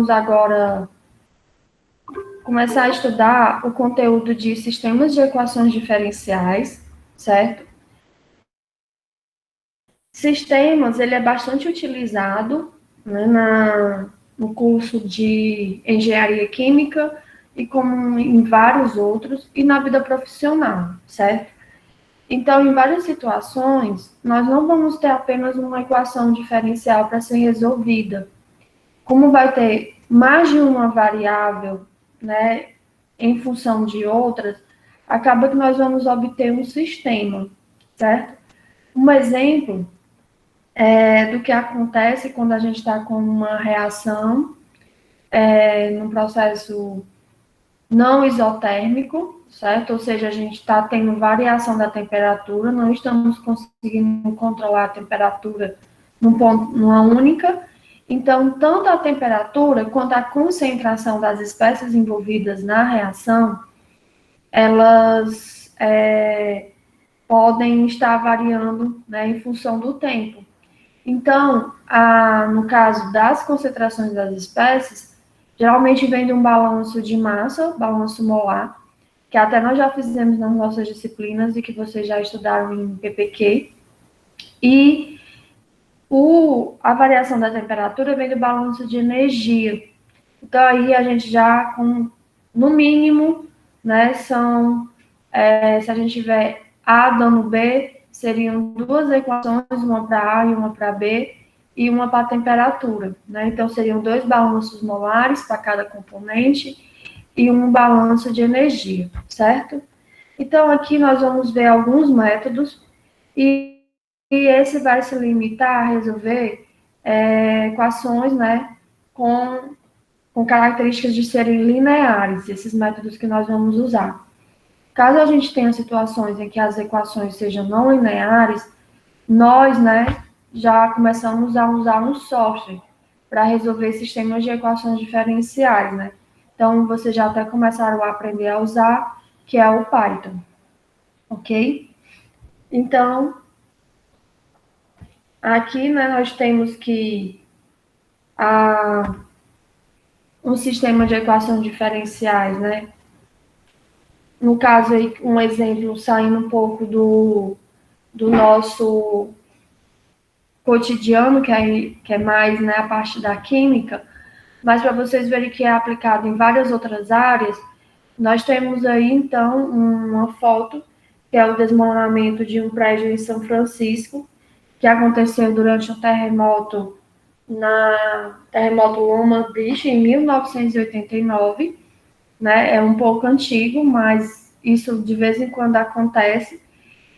vamos agora começar a estudar o conteúdo de sistemas de equações diferenciais, certo? Sistemas, ele é bastante utilizado, né, no curso de engenharia química e como em vários outros, e na vida profissional, certo? Então, em várias situações, nós não vamos ter apenas uma equação diferencial para ser resolvida. Como vai ter mais de uma variável, né, em função de outras, acaba que nós vamos obter um sistema, certo? Um exemplo do que acontece quando a gente está com uma reação num processo não isotérmico, certo? Ou seja, a gente está tendo variação da temperatura, não estamos conseguindo controlar a temperatura numa única. Então, tanto a temperatura quanto a concentração das espécies envolvidas na reação, elas podem estar variando, né, em função do tempo. Então, no caso das concentrações das espécies, geralmente vem de um balanço de massa, balanço molar, que até nós já fizemos nas nossas disciplinas e que vocês já estudaram em PPQ. E a variação da temperatura vem do balanço de energia. Então, aí a gente já, no mínimo, né, se a gente tiver A dando B, seriam duas equações, uma para A e uma para B, e uma para a temperatura, né? Então, seriam dois balanços molares para cada componente e um balanço de energia, certo? Então, aqui nós vamos ver alguns métodos e esse vai se limitar a resolver equações, né, com características de serem lineares, esses métodos que nós vamos usar. Caso a gente tenha situações em que as equações sejam não lineares, nós, né, já começamos a usar um software para resolver sistemas de equações diferenciais, né? Então, vocês já até começaram a aprender a usar, que é o Python, ok? Então, aqui, né, nós temos que um sistema de equações diferenciais, né? No caso aí, um exemplo saindo um pouco do nosso cotidiano, que é mais, né, a parte da química, mas para vocês verem que é aplicado em várias outras áreas, nós temos aí, então, uma foto, que é o desmoronamento de um prédio em São Francisco, que aconteceu durante o terremoto Loma Beach, em 1989, né? É um pouco antigo, mas isso de vez em quando acontece,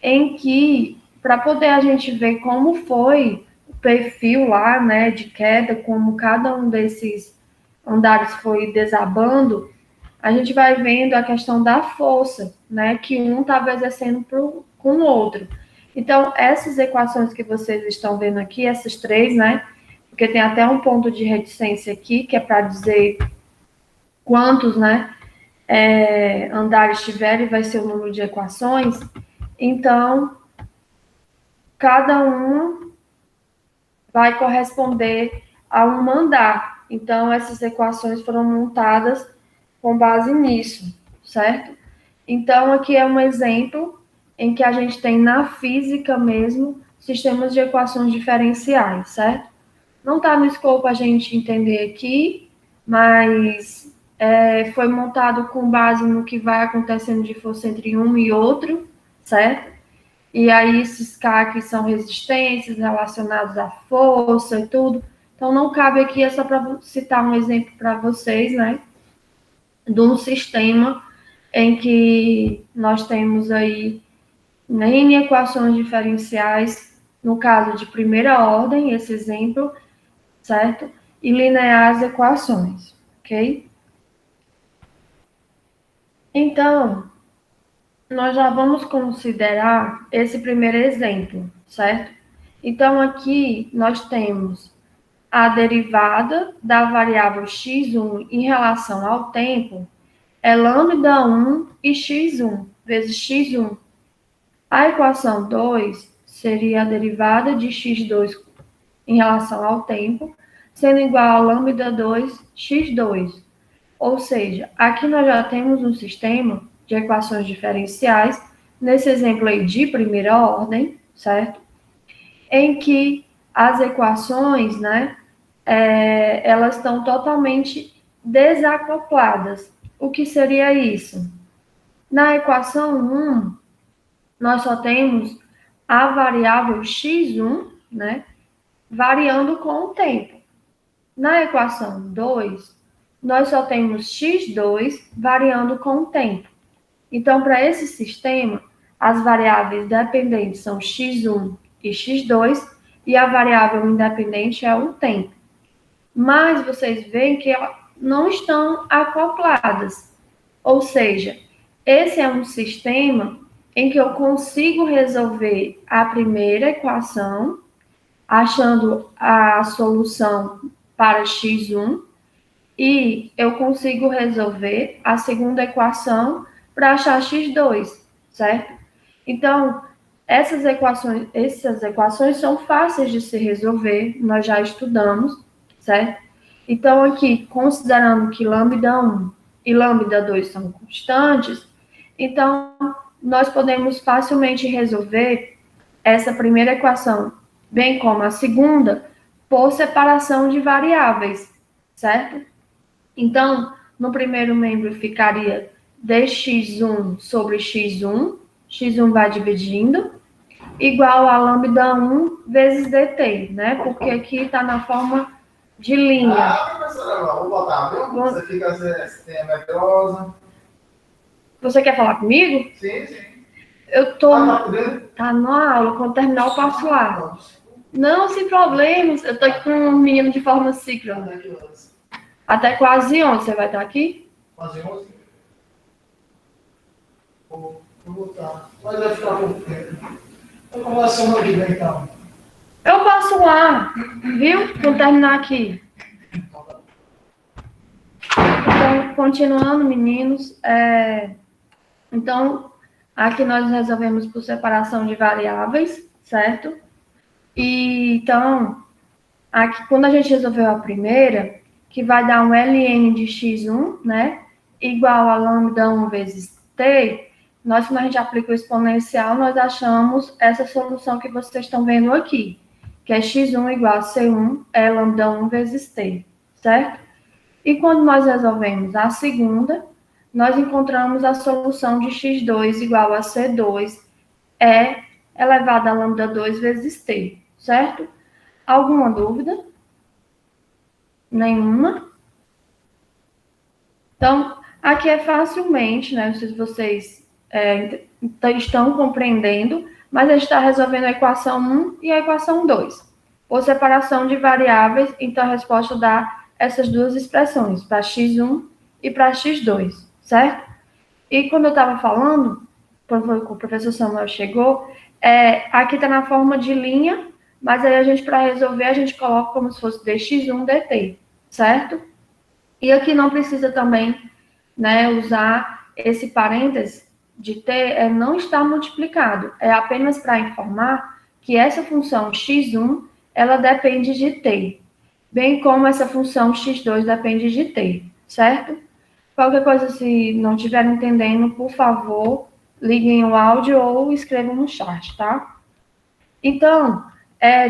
em que, para poder a gente ver como foi o perfil lá, né, de queda, como cada um desses andares foi desabando, a gente vai vendo a questão da força, né, que um estava exercendo com o outro. Então, essas equações que vocês estão vendo aqui, essas três, né, porque tem até um ponto de reticência aqui, que é para dizer quantos, né, andares tiverem, vai ser o número de equações. Então, cada uma vai corresponder a um andar. Então, essas equações foram montadas com base nisso, certo? Então, aqui é um exemplo em que a gente tem na física mesmo sistemas de equações diferenciais, certo? Não está no escopo a gente entender aqui, mas foi montado com base no que vai acontecendo de força entre um e outro, certo? E aí esses K que são resistências relacionados à força e tudo. Então, não cabe aqui, é só para citar um exemplo para vocês, né? De um sistema em que nós temos aí N equações diferenciais, no caso de primeira ordem, esse exemplo, certo? E lineares equações, ok? Então, nós já vamos considerar esse primeiro exemplo, certo? Então, aqui nós temos a derivada da variável x1 em relação ao tempo é lambda1 e x1 vezes x1. A equação 2 seria a derivada de x2 em relação ao tempo, sendo igual a lambda 2 x2. Ou seja, aqui nós já temos um sistema de equações diferenciais, nesse exemplo aí de primeira ordem, certo? Em que as equações, né, elas estão totalmente desacopladas. O que seria isso? Na equação 1, nós só temos a variável x1, né, variando com o tempo. Na equação 2, nós só temos x2 variando com o tempo. Então, para esse sistema, as variáveis dependentes são x1 e x2, e a variável independente é o tempo. Mas vocês veem que não estão acopladas. Ou seja, esse é um sistema em que eu consigo resolver a primeira equação, achando a solução para x1, e eu consigo resolver a segunda equação para achar x2, certo? Então, essas equações são fáceis de se resolver, nós já estudamos, certo? Então, aqui, considerando que lambda 1 e lambda 2 são constantes, então, nós podemos facilmente resolver essa primeira equação, bem como a segunda, por separação de variáveis, certo? Então, no primeiro membro ficaria dx1 sobre x1, x1 vai dividindo, igual a lambda 1 vezes dt, né? Porque aqui está na forma de linha. Ah, professora, vou botar, viu? Você fica sem medrosa. Você quer falar comigo? Sim, sim. Eu tô... Tá na aula, quando terminar eu passo lá. Não, sem problemas. Eu tô aqui com um menino de forma síncrona. Até quase 11, você vai estar aqui? Quase 11? Vou botar. Mas vai ficar pouco tempo. Eu começo semana que vem, então. Eu passo lá, viu? Quando terminar aqui. Então, continuando, meninos. Então, aqui nós resolvemos por separação de variáveis, certo? E, então, aqui, quando a gente resolveu a primeira, que vai dar um ln de x1, né? Igual a lambda 1 vezes t, nós, quando a gente aplica o exponencial, nós achamos essa solução que vocês estão vendo aqui, que é x1 igual a c1, é lambda 1 vezes t, certo? E quando nós resolvemos a segunda, nós encontramos a solução de x2 igual a c2, é elevado a lambda 2 vezes t, certo? Alguma dúvida? Nenhuma? Então, aqui é facilmente, né? Não sei se vocês estão compreendendo, mas a gente está resolvendo a equação 1 e a equação 2. Por separação de variáveis, então a resposta dá essas duas expressões, para x1 e para x2, certo? E quando eu estava falando, quando o professor Samuel chegou, aqui está na forma de linha, mas aí a gente, para resolver, a gente coloca como se fosse dx1 dt, certo? E aqui não precisa também, né, usar esse parêntese de t, não está multiplicado, é apenas para informar que essa função x1, ela depende de t, bem como essa função x2 depende de t, certo? Qualquer coisa, se não estiver entendendo, por favor, liguem o áudio ou escrevam no chat, tá? Então,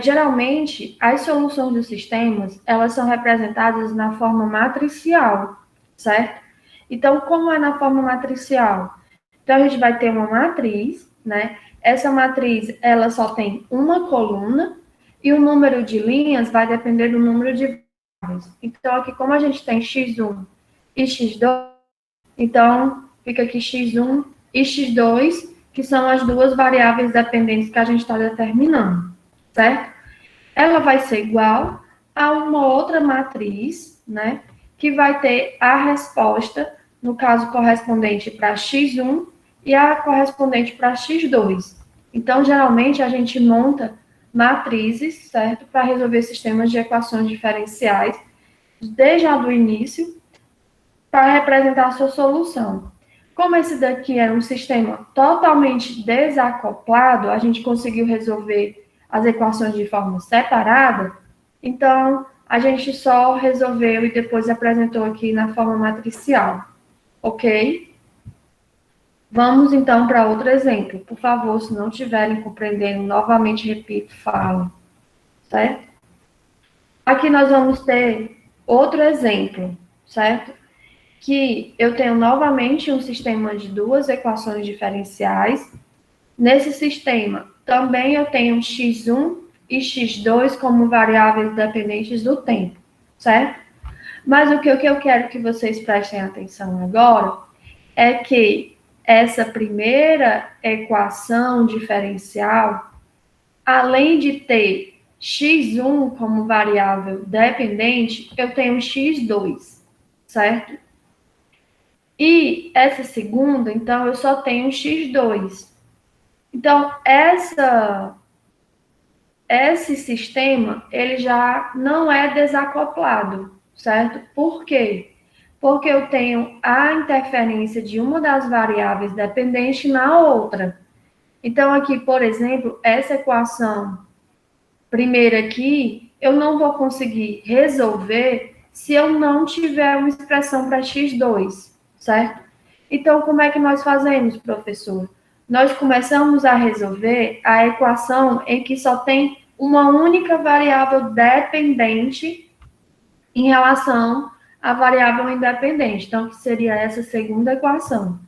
geralmente, as soluções dos sistemas, elas são representadas na forma matricial, certo? Então, como é na forma matricial? Então, a gente vai ter uma matriz, né? Essa matriz, ela só tem uma coluna, e o número de linhas vai depender do número de variáveis. Então, aqui, como a gente tem x1 e x2, então, fica aqui x1 e x2, que são as duas variáveis dependentes que a gente está determinando, certo? Ela vai ser igual a uma outra matriz, né, que vai ter a resposta, no caso correspondente para x1 e a correspondente para x2. Então, geralmente, a gente monta matrizes, certo, para resolver sistemas de equações diferenciais, desde o início, para representar a sua solução. Como esse daqui era um sistema totalmente desacoplado, a gente conseguiu resolver as equações de forma separada, então a gente só resolveu e depois apresentou aqui na forma matricial, ok? Vamos, então, para outro exemplo. Por favor, se não estiverem compreendendo, novamente repito, fala, certo? Aqui nós vamos ter outro exemplo, certo? Que eu tenho novamente um sistema de duas equações diferenciais. Nesse sistema, também eu tenho x1 e x2 como variáveis dependentes do tempo, certo? Mas o que eu quero que vocês prestem atenção agora é que essa primeira equação diferencial, além de ter x1 como variável dependente, eu tenho x2, certo? E essa segunda, então, eu só tenho x2. Então, esse sistema, ele já não é desacoplado, certo? Por quê? Porque eu tenho a interferência de uma das variáveis dependente na outra. Então, aqui, por exemplo, essa equação primeira aqui, eu não vou conseguir resolver se eu não tiver uma expressão para x2, certo? Então, como é que nós fazemos, professor? Nós começamos a resolver a equação em que só tem uma única variável dependente em relação à variável independente. Então, que seria essa segunda equação.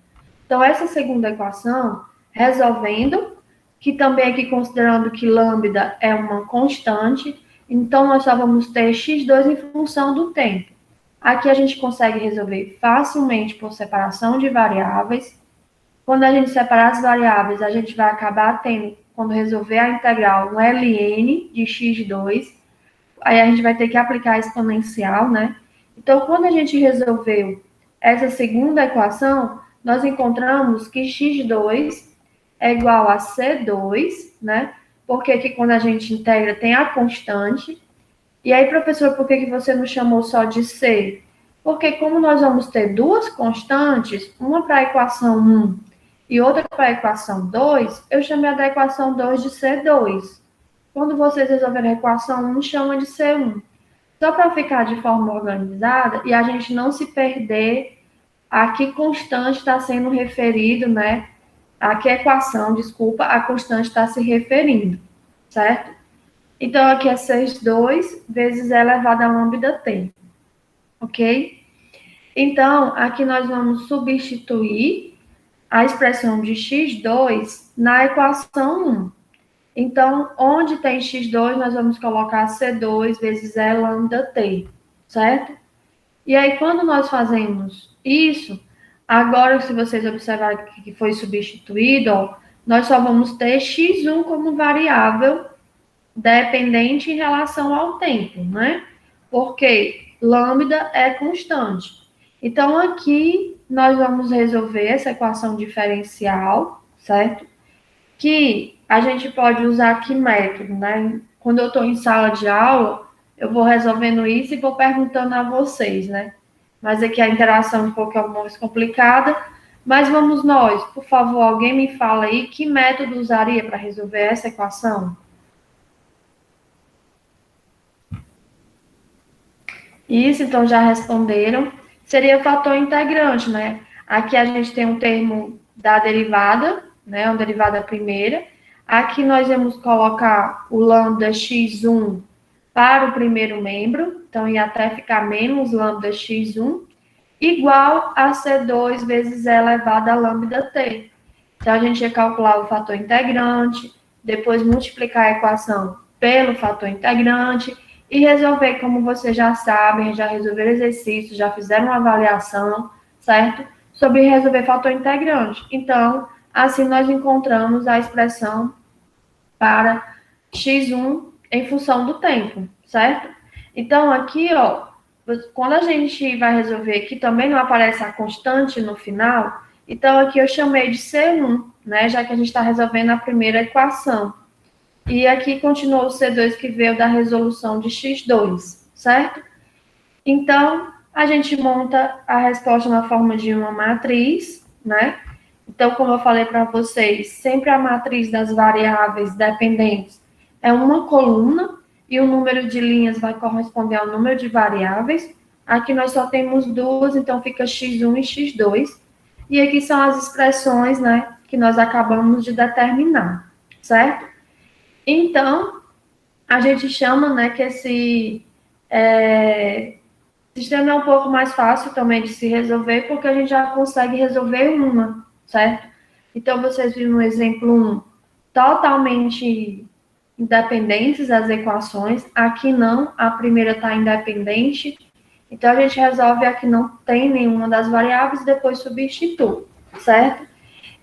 Então, essa segunda equação, resolvendo, que também aqui considerando que lambda é uma constante, então nós só vamos ter x2 em função do tempo. Aqui a gente consegue resolver facilmente por separação de variáveis. Quando a gente separar as variáveis, a gente vai acabar tendo, quando resolver a integral, um ln de x2. Aí a gente vai ter que aplicar a exponencial, né? Então, quando a gente resolveu essa segunda equação, nós encontramos que x2 é igual a c2, né? Porque aqui quando a gente integra tem a constante. E aí, professor, por que você não chamou só de c? Porque como nós vamos ter duas constantes, uma para a equação 1 e outra para a equação 2, eu chamei a da equação 2 de C2. Quando vocês resolverem a equação 1, chama de C1. Só para ficar de forma organizada e a gente não se perder a que constante está sendo referido, né? A que equação, desculpa, a constante está se referindo, certo? Então, aqui é 6,2 vezes E elevado a lambda t, ok? Então, aqui nós vamos substituir a expressão de x2 na equação 1. Então, onde tem x2, nós vamos colocar C2 vezes E lambda t, certo? E aí, quando nós fazemos isso, agora, se vocês observarem que foi substituído, ó, nós só vamos ter x1 como variável dependente em relação ao tempo, né? Porque lambda é constante. Então, aqui, nós vamos resolver essa equação diferencial, certo? Que a gente pode usar que método, né? Quando eu estou em sala de aula, eu vou resolvendo isso e vou perguntando a vocês, né? Mas aqui a interação é um pouco mais complicada. Mas vamos nós, por favor, alguém me fala aí que método usaria para resolver essa equação? Isso, então já responderam. Seria o fator integrante, né? Aqui a gente tem um termo da derivada, né? Uma derivada primeira. Aqui nós vamos colocar o lambda x1 para o primeiro membro, então ia até ficar menos lambda x1, igual a C2 vezes E elevado a lambda t. Então, a gente ia calcular o fator integrante, depois multiplicar a equação pelo fator integrante e resolver, como vocês já sabem, já resolveram exercícios, já fizeram uma avaliação, certo? Sobre resolver fator integrante. Então, assim nós encontramos a expressão para x1 em função do tempo, certo? Então, aqui, ó, quando a gente vai resolver que também não aparece a constante no final, então aqui eu chamei de C1, né? Já que a gente está resolvendo a primeira equação. E aqui continuou o C2 que veio da resolução de x2, certo? Então, a gente monta a resposta na forma de uma matriz, né? Então, como eu falei para vocês, sempre a matriz das variáveis dependentes é uma coluna. e o número de linhas vai corresponder ao número de variáveis. Aqui nós só temos duas, então fica x1 e x2. E aqui são as expressões, né, que nós acabamos de determinar, certo? Então, a gente chama, né, que esse sistema é um pouco mais fácil também de se resolver, porque a gente já consegue resolver uma, certo? Então, vocês viram no exemplo 1, totalmente independentes as equações. Aqui não, a primeira está independente. Então, a gente resolve a que não tem nenhuma das variáveis e depois substitui, certo?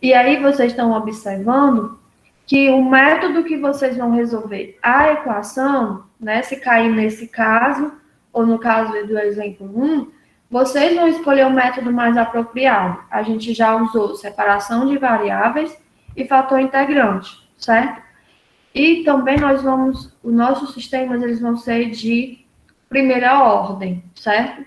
E aí, vocês estão observando que o método que vocês vão resolver a equação, né, se cair nesse caso, ou no caso do exemplo 1, vocês vão escolher o método mais apropriado. A gente já usou separação de variáveis e fator integrante, certo? E também nós vamos, os nossos sistemas, eles vão ser de primeira ordem, certo?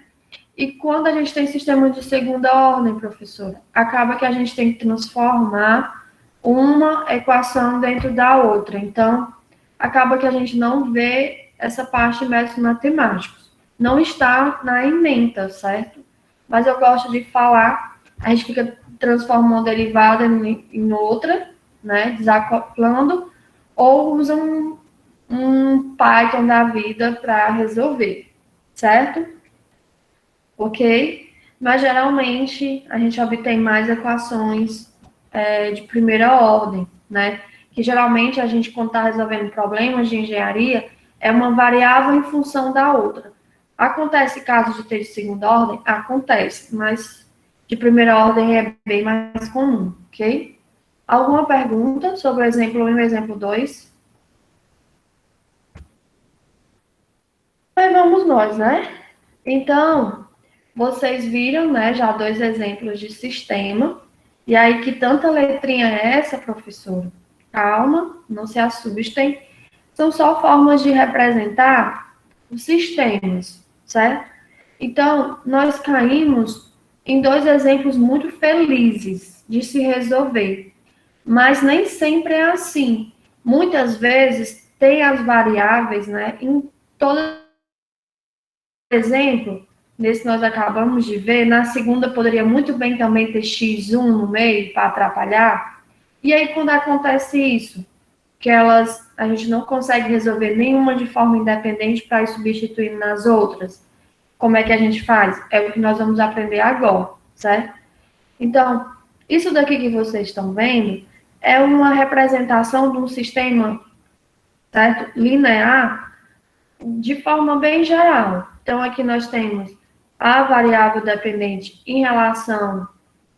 E quando a gente tem sistemas de segunda ordem, professora, acaba que a gente tem que transformar uma equação dentro da outra. Então, acaba que a gente não vê essa parte de métodos matemáticos. Não está na ementa, certo? Mas eu gosto de falar, a gente fica transformando uma derivada em outra, né? Desacoplando, ou usa um Python da vida para resolver, certo? Ok? Mas geralmente a gente obtém mais equações de primeira ordem, né? Que geralmente a gente, quando está resolvendo problemas de engenharia, é uma variável em função da outra. Acontece casos de ter de segunda ordem? Acontece, mas de primeira ordem é bem mais comum, ok? Alguma pergunta sobre o exemplo 1 e o exemplo 2? Aí vamos nós, né? Então, vocês viram, né, já dois exemplos de sistema. E aí, que tanta letrinha é essa, professora? Calma, não se assustem. São só formas de representar os sistemas, certo? Então, nós caímos em dois exemplos muito felizes de se resolver. Mas nem sempre é assim. Muitas vezes tem as variáveis, né, em todo exemplo, nesse nós acabamos de ver, na segunda poderia muito bem também ter x1 no meio para atrapalhar. E aí, quando acontece isso, que a gente não consegue resolver nenhuma de forma independente para ir substituindo nas outras, como é que a gente faz? É o que nós vamos aprender agora, certo? Então, isso daqui que vocês estão vendo é uma representação de um sistema, certo? Linear, de forma bem geral. Então, aqui nós temos a variável dependente em relação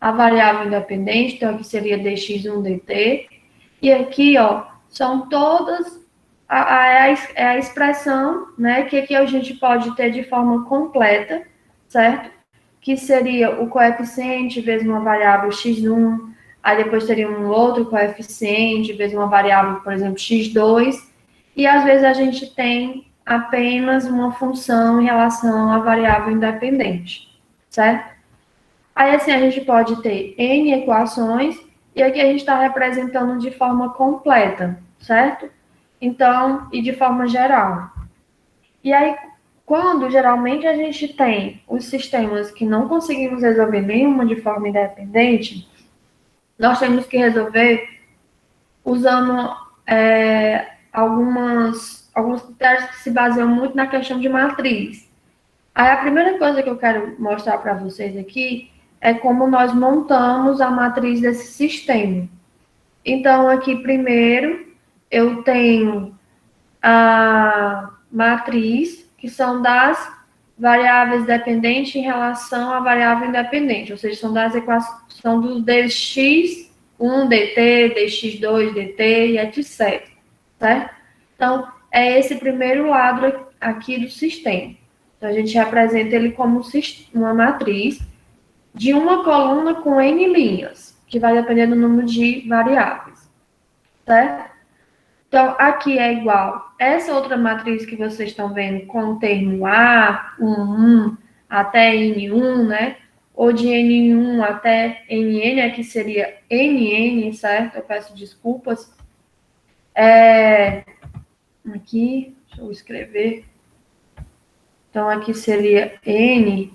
à variável independente, então aqui seria dx1 dt, e aqui, ó, são todas a expressão, né, que aqui a gente pode ter de forma completa, certo? Que seria o coeficiente vezes uma variável x1, aí depois teria um outro coeficiente vezes uma variável, por exemplo, x2, e às vezes a gente tem apenas uma função em relação à variável independente, certo? Aí, assim, a gente pode ter N equações, e aqui a gente está representando de forma completa, certo? Então, e de forma geral. E aí, quando geralmente a gente tem os sistemas que não conseguimos resolver nenhuma de forma independente, nós temos que resolver usando alguns critérios que se baseiam muito na questão de matriz. Aí a primeira coisa que eu quero mostrar para vocês aqui é como nós montamos a matriz desse sistema. Então, aqui primeiro, eu tenho a matriz, que são das variáveis dependentes em relação à variável independente, ou seja, são das equações, são do dx1 dt, dx2 dt e etc. Certo? Então, é esse primeiro lado aqui do sistema. Então, a gente representa ele como uma matriz de uma coluna com N linhas, que vai depender do número de variáveis, certo? Então, aqui é igual essa outra matriz que vocês estão vendo com o termo A, 1 até N1, né? Ou de N1 até NN, aqui seria NN, certo? Eu peço desculpas. Aqui, Deixa eu escrever. Então, aqui seria N,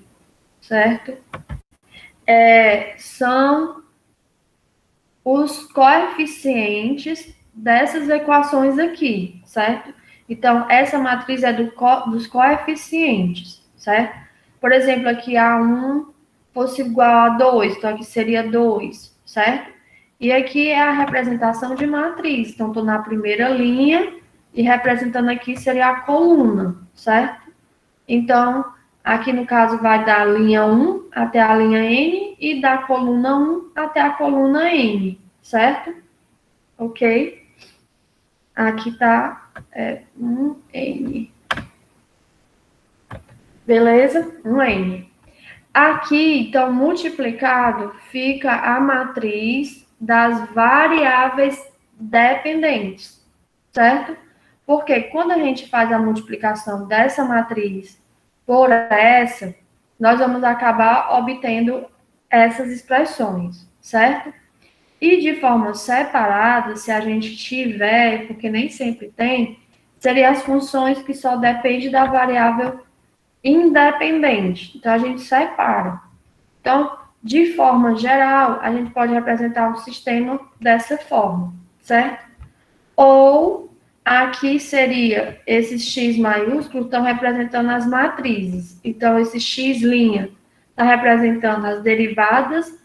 certo? São os coeficientes dessas equações aqui, certo? Então, essa matriz é dos coeficientes, certo? Por exemplo, aqui A1 fosse igual a 2, então aqui seria 2, certo? E aqui é a representação de matriz. Então, estou na primeira linha e representando aqui seria a coluna, certo? Então, aqui no caso vai da linha 1 até a linha N e da coluna 1 até a coluna N, certo? Ok? Aqui tá 1N. Beleza? 1N. Aqui, então, multiplicado, fica a matriz das variáveis dependentes, certo? Porque quando a gente faz a multiplicação dessa matriz por essa, nós vamos acabar obtendo essas expressões, certo? E de forma separada, se a gente tiver, porque nem sempre tem, seriam as funções que só dependem da variável independente. Então, a gente separa. Então, de forma geral, a gente pode representar um sistema dessa forma, certo? Ou aqui seria esses x maiúsculos estão representando as matrizes. Então, esse x' está representando as derivadas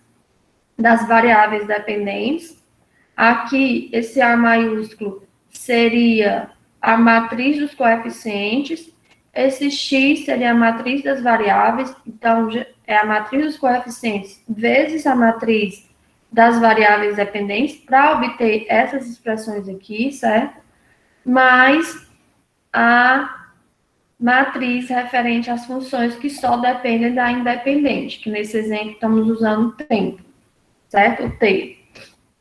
das variáveis dependentes. Aqui, esse A maiúsculo seria a matriz dos coeficientes. Esse x seria a matriz das variáveis. Então, é a matriz dos coeficientes vezes a matriz das variáveis dependentes para obter essas expressões aqui, certo? Mais a matriz referente às funções que só dependem da independente, que nesse exemplo estamos usando tempo, certo? O t,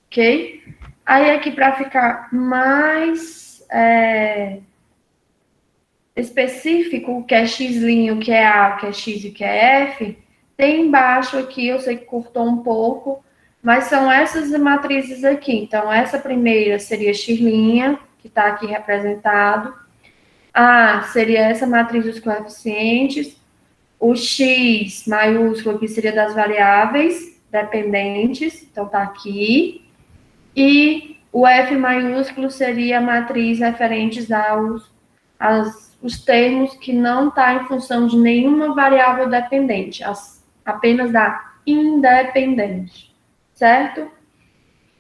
ok? Aí aqui para ficar mais específico, o que é x', o que é a, o que é x e o que é f, tem embaixo aqui, eu sei que cortou um pouco, mas são essas matrizes aqui. Então, essa primeira seria x', que está aqui representado. A seria essa matriz dos coeficientes. O x maiúsculo aqui seria das variáveis dependentes, então está aqui. E o f maiúsculo seria a matriz referentes os termos que não está em função de nenhuma variável dependente, apenas da independente, certo?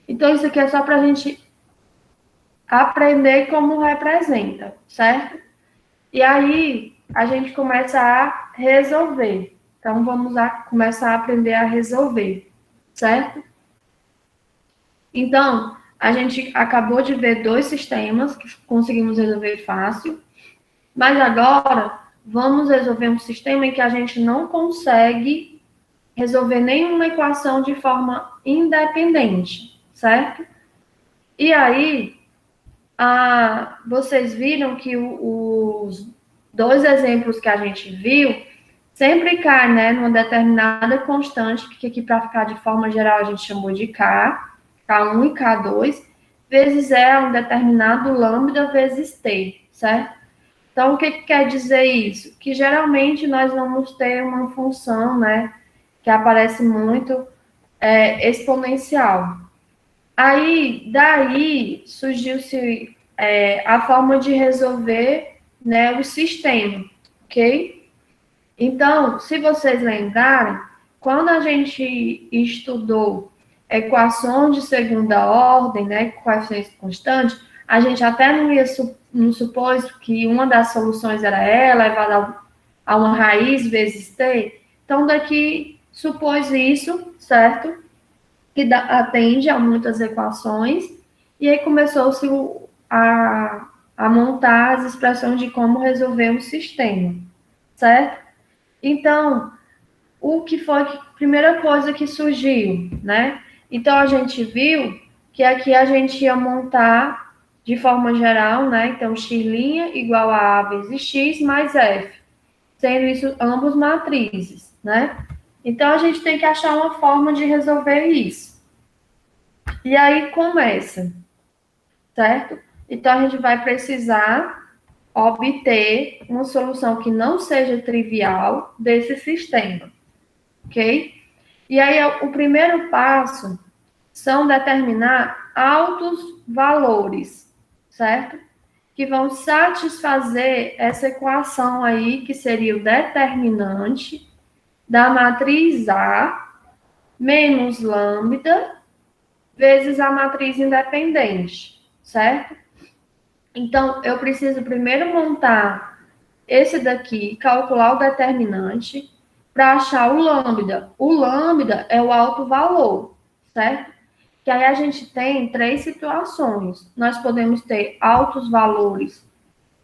Então, isso aqui é só para a gente aprender como representa, certo? E aí, a gente começa a resolver. Então, vamos começar a aprender a resolver, certo? Então, a gente acabou de ver dois sistemas que conseguimos resolver fácil, mas agora vamos resolver um sistema em que a gente não consegue resolver nenhuma equação de forma independente, certo? E aí, vocês viram que os dois exemplos que a gente viu sempre caem, né, numa determinada constante, que aqui para ficar de forma geral a gente chamou de K, K1 e K2, vezes um determinado lambda vezes T, certo? Então, o que quer dizer isso? Que geralmente nós vamos ter uma função, né, que aparece muito exponencial. Aí, daí, surgiu-se a forma de resolver, né, o sistema, ok? Então, se vocês lembrarem, quando a gente estudou equações de segunda ordem, né, com coeficientes constantes, a gente até não supôs que uma das soluções era E elevada a uma raiz vezes T. Então, daqui supôs isso, certo? Que atende a muitas equações, e aí começou-se a montar as expressões de como resolver um sistema, certo? Então, o que foi a primeira coisa que surgiu, né? Então, a gente viu que aqui a gente ia montar de forma geral, né? Então, x' igual a vezes x mais f, sendo isso ambos matrizes, né? Então, a gente tem que achar uma forma de resolver isso. E aí começa, certo? Então, a gente vai precisar obter uma solução que não seja trivial desse sistema, ok? E aí, o primeiro passo são determinar altos valores, certo? Que vão satisfazer essa equação aí, que seria o determinante da matriz A menos lambda vezes a matriz independente, certo? Então, eu preciso primeiro montar esse daqui, calcular o determinante, para achar o lambda. O lambda é o alto valor, certo? Que aí a gente tem três situações. Nós podemos ter altos valores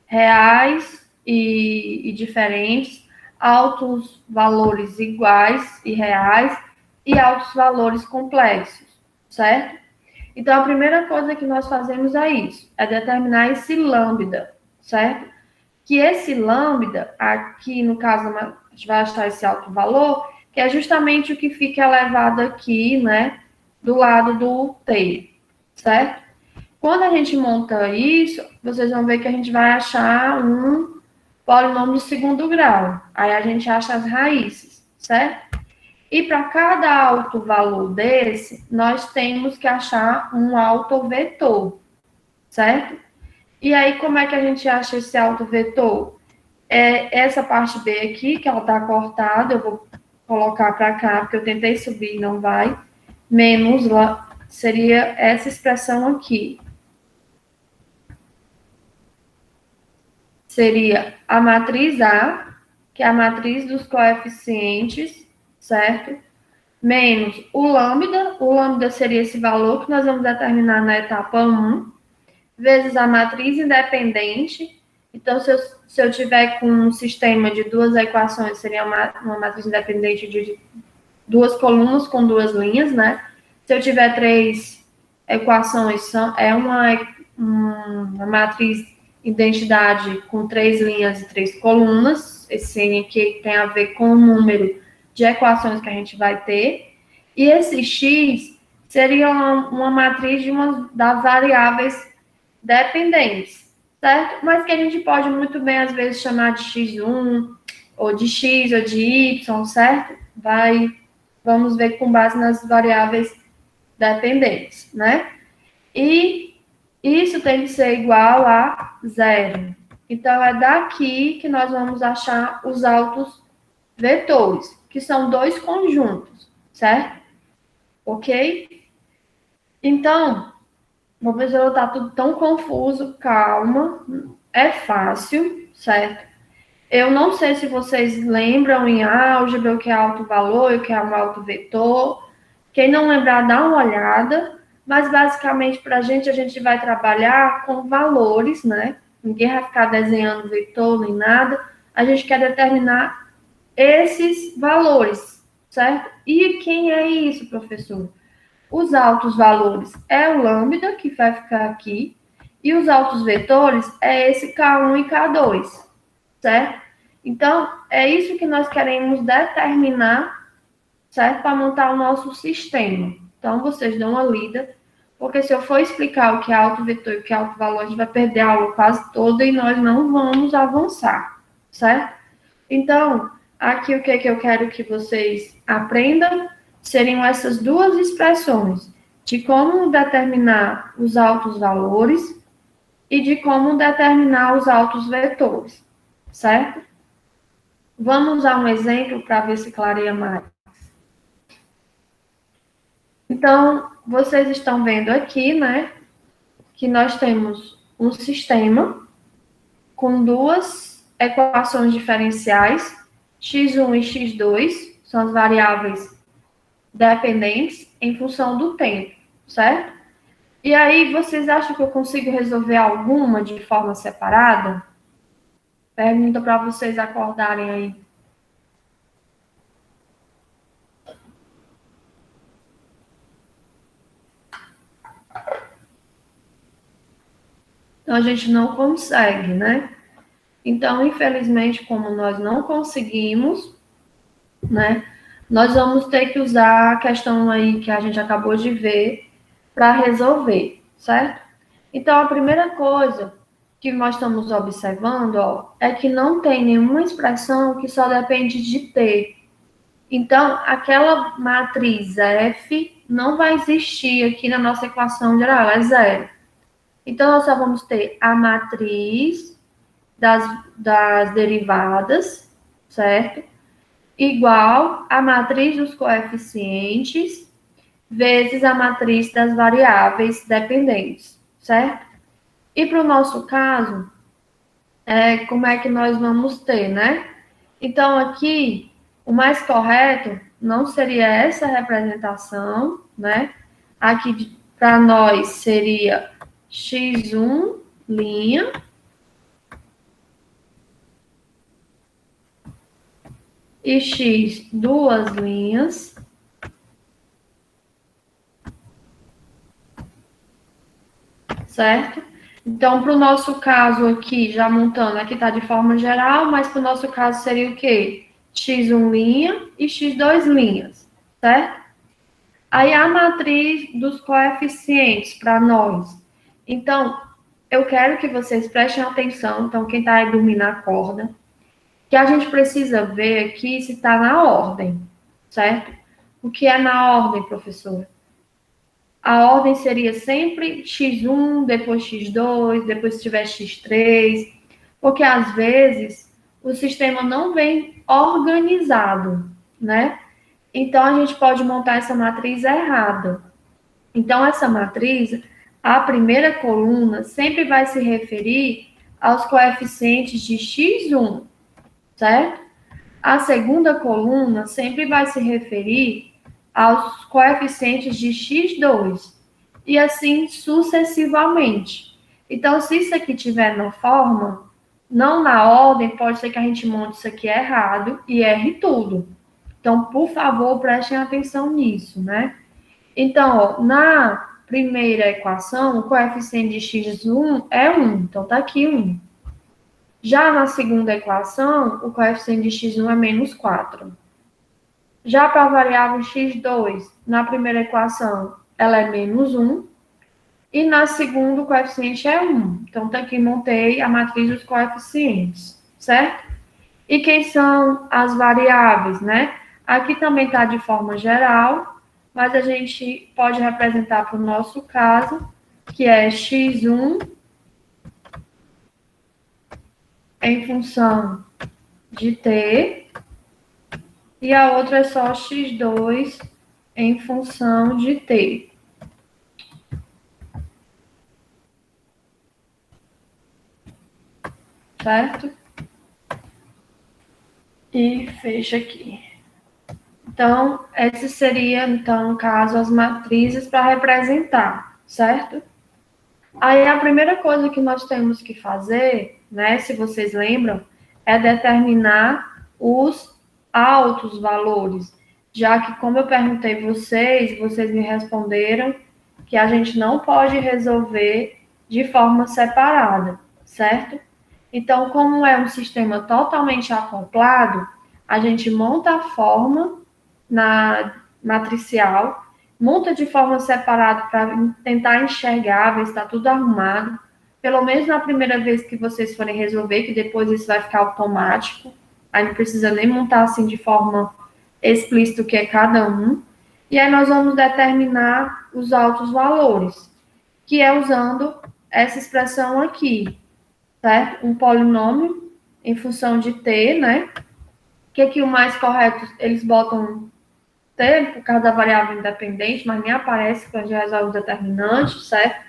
reais e diferentes, altos valores iguais e reais e altos valores complexos, certo? Então, a primeira coisa que nós fazemos é isso, é determinar esse lambda, certo? Que esse lambda, aqui no caso, a gente vai achar esse alto valor, que é justamente o que fica elevado aqui, né, do lado do t, certo? Quando a gente monta isso, vocês vão ver que a gente vai achar um polinômio de segundo grau. Aí a gente acha as raízes, certo? E para cada alto valor desse, nós temos que achar um autovetor, certo? E aí, como é que a gente acha esse autovetor? É essa parte B aqui, que ela está cortada, eu vou colocar para cá, porque eu tentei subir e não vai, menos lá, seria essa expressão aqui. Seria a matriz A, que é a matriz dos coeficientes, certo? Menos o lambda seria esse valor que nós vamos determinar na etapa 1, vezes a matriz independente. Então, se eu tiver com um sistema de duas equações, seria uma matriz independente de duas colunas com duas linhas, né? Se eu tiver três equações, é uma matriz identidade com três linhas e três colunas. Esse N aqui tem a ver com o número de equações que a gente vai ter. E esse X seria uma matriz das variáveis dependentes, certo? Mas que a gente pode muito bem, às vezes, chamar de X1, ou de X, ou de Y, certo? Vamos ver com base nas variáveis dependentes, né? E isso tem que ser igual a zero. Então, é daqui que nós vamos achar os altos vetores, que são dois conjuntos, certo? Ok? Então, vou ver se está tudo tão confuso, calma, é fácil, certo? Eu não sei se vocês lembram em álgebra o que é alto valor, o que é um alto vetor. Quem não lembrar, dá uma olhada. Mas, basicamente, para a gente vai trabalhar com valores, né? Ninguém vai ficar desenhando vetor nem nada. A gente quer determinar esses valores, certo? E quem é isso, professor? Os altos valores é o lambda, que vai ficar aqui. E os altos vetores é esse K1 e K2, certo? Então, é isso que nós queremos determinar, certo? Para montar o nosso sistema. Então, vocês dão uma lida, porque se eu for explicar o que é alto vetor e o que é alto valor, a gente vai perder a aula quase toda e nós não vamos avançar, certo? Então, aqui o que eu quero que vocês aprendam seriam essas duas expressões, de como determinar os altos valores e de como determinar os altos vetores, certo? Vamos usar um exemplo para ver se clareia mais. Então, vocês estão vendo aqui, né, que nós temos um sistema com duas equações diferenciais, x1 e x2, são as variáveis dependentes em função do tempo, certo? E aí, vocês acham que eu consigo resolver alguma de forma separada? Pergunta para vocês acordarem aí. Então, a gente não consegue, né? Então, infelizmente, como nós não conseguimos, né? Nós vamos ter que usar a questão aí que a gente acabou de ver para resolver, certo? Então, a primeira coisa que nós estamos observando, ó, é que não tem nenhuma expressão que só depende de T. Então, aquela matriz F não vai existir aqui na nossa equação geral, é zero. Então, nós só vamos ter a matriz das derivadas, certo? Igual a matriz dos coeficientes vezes a matriz das variáveis dependentes, certo? E para o nosso caso, como é que nós vamos ter, né? Então, aqui, o mais correto não seria essa representação, né? Aqui, para nós, seria x1, linha, e x, duas linhas, certo? Então, para o nosso caso aqui, já montando, aqui está de forma geral, mas para o nosso caso seria o quê? x1 linha e x2 linhas, certo? Aí a matriz dos coeficientes para nós. Então, eu quero que vocês prestem atenção, então quem está aí dormindo acorda, que a gente precisa ver aqui se está na ordem, certo? O que é na ordem, professora? A ordem seria sempre x1, depois x2, depois se tiver x3, porque às vezes o sistema não vem organizado, né? Então a gente pode montar essa matriz errada. Então essa matriz, a primeira coluna sempre vai se referir aos coeficientes de x1, certo? A segunda coluna sempre vai se referir aos coeficientes de x2, e assim sucessivamente. Então, se isso aqui tiver na forma, não na ordem, pode ser que a gente monte isso aqui errado e erre tudo. Então, por favor, prestem atenção nisso, né? Então, ó, na primeira equação, o coeficiente de x1 é 1, então tá aqui 1. Já na segunda equação, o coeficiente de x1 é menos 4. Já para a variável x2, na primeira equação, ela é menos 1. E na segunda, o coeficiente é 1. Então, tá aqui, montei a matriz dos coeficientes, certo? E quem são as variáveis, né? Aqui também está de forma geral, mas a gente pode representar para o nosso caso, que é x1 em função de t, e a outra é só x2 em função de t. Certo? E fecha aqui. Então, esse seria, então, no caso, as matrizes para representar, certo? Aí, a primeira coisa que nós temos que fazer, né, se vocês lembram, é determinar os altos valores, já que, como eu perguntei vocês me responderam que a gente não pode resolver de forma separada, certo? Então, como é um sistema totalmente acoplado, a gente monta a forma na matricial, monta de forma separada para tentar enxergar, ver se está tudo arrumado. Pelo menos na primeira vez que vocês forem resolver, que depois isso vai ficar automático. Aí não precisa nem montar assim de forma explícita o que é cada um. E aí nós vamos determinar os altos valores, que é usando essa expressão aqui, certo? Um polinômio em função de t, né? Que aqui o mais correto, eles botam t por causa da variável independente, mas nem aparece quando a gente resolve o determinante, certo?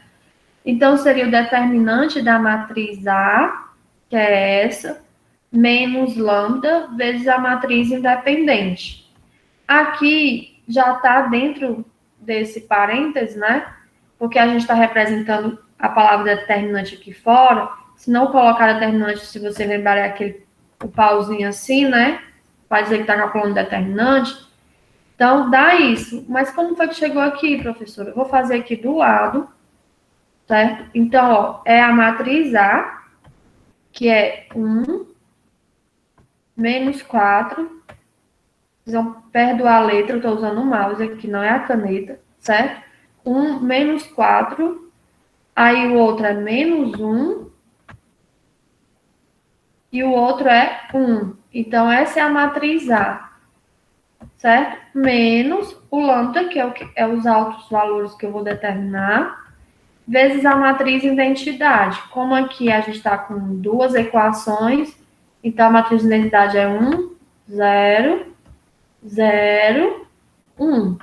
Então, seria o determinante da matriz A, que é essa, menos lambda, vezes a matriz independente. Aqui já está dentro desse parênteses, né? Porque a gente está representando a palavra determinante aqui fora. Se não colocar determinante, se você lembrar, é aquele o pauzinho assim, né? Vai dizer que está calculando determinante. Então, dá isso. Mas como foi que chegou aqui, professora? Eu vou fazer aqui do lado, certo? Então, ó, é a matriz A, que é 1, menos 4. Vocês vão perdoar a letra, eu estou usando o mouse aqui, não é a caneta, certo? 1, menos 4. Aí o outro é menos 1. e o outro é 1. Então, essa é a matriz A, certo? Menos o lambda, que é os altos valores que eu vou determinar, vezes a matriz identidade. Como aqui a gente está com duas equações, então a matriz identidade é 1, 0, 0, 1.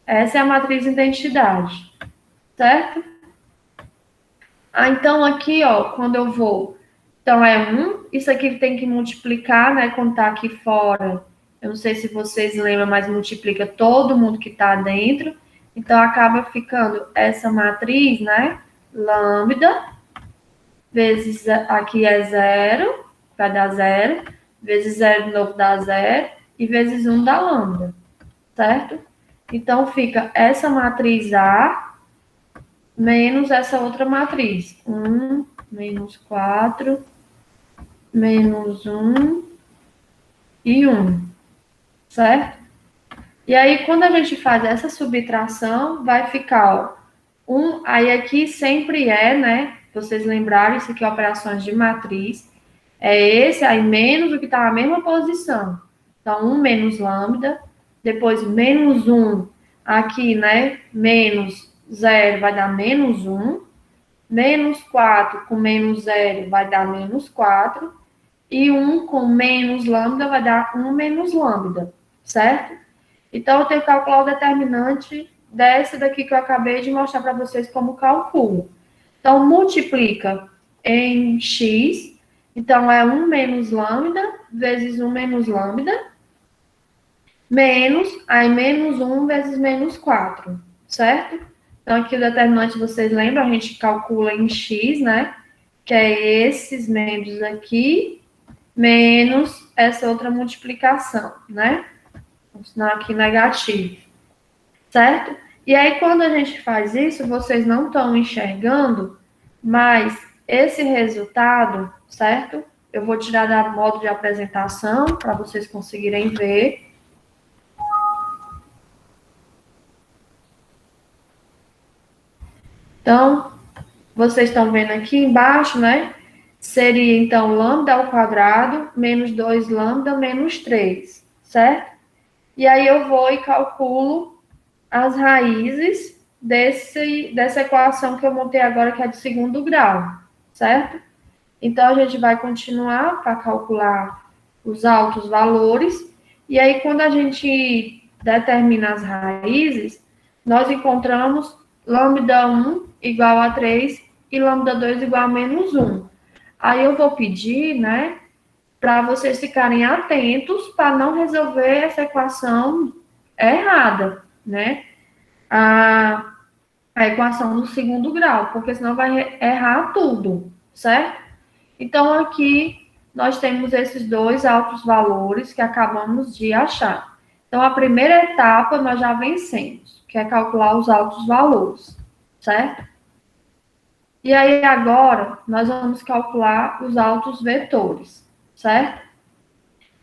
Essa é a matriz identidade, certo? Então aqui, ó, quando eu vou, então é 1, isso aqui tem que multiplicar, né, quando tá aqui fora. Eu não sei se vocês lembram, mas multiplica todo mundo que tá dentro. Então acaba ficando essa matriz, né, lambda, vezes aqui é 0, vai dar 0, vezes 0 de novo dá 0, e vezes 1 dá lambda, certo? Então fica essa matriz A menos essa outra matriz. 1, menos 4, menos 1 e 1, certo? E aí, quando a gente faz essa subtração, vai ficar, ó, 1, aí aqui sempre é, né? Vocês lembrarem, isso aqui é operações de matriz. É esse aí menos o que está na mesma posição. Então, 1 menos lambda, depois menos 1, aqui, né? Menos 0 vai dar menos 1. Menos 4 com menos 0 vai dar menos 4. E 1 com menos lambda vai dar 1 menos lambda, certo? Então, eu tenho que calcular o determinante dessa daqui que eu acabei de mostrar para vocês como calculo. Então, multiplica em x. Então, é 1 menos lambda vezes 1 menos lambda. Menos, aí menos 1 vezes menos 4, certo? Então, aqui o determinante, vocês lembram, a gente calcula em x, né? Que é esses membros aqui, menos essa outra multiplicação, né? Vou ensinar aqui negativo, certo? E aí, quando a gente faz isso, vocês não estão enxergando, mas esse resultado, certo? Eu vou tirar da modo de apresentação, para vocês conseguirem ver. Então, vocês estão vendo aqui embaixo, né? Seria, então, lambda ao quadrado menos 2 lambda menos 3, certo? E aí eu vou e calculo as raízes dessa equação que eu montei agora, que é de segundo grau, certo? Então, a gente vai continuar para calcular os altos valores. E aí, quando a gente determina as raízes, nós encontramos lambda 1 igual a 3 e lambda 2 igual a menos 1. Aí eu vou pedir, né, para vocês ficarem atentos para não resolver essa equação errada, né? A equação do segundo grau, porque senão vai errar tudo, certo? Então, aqui nós temos esses dois altos valores que acabamos de achar. Então, a primeira etapa nós já vencemos, que é calcular os altos valores, certo? E aí, agora, nós vamos calcular os altos vetores, certo?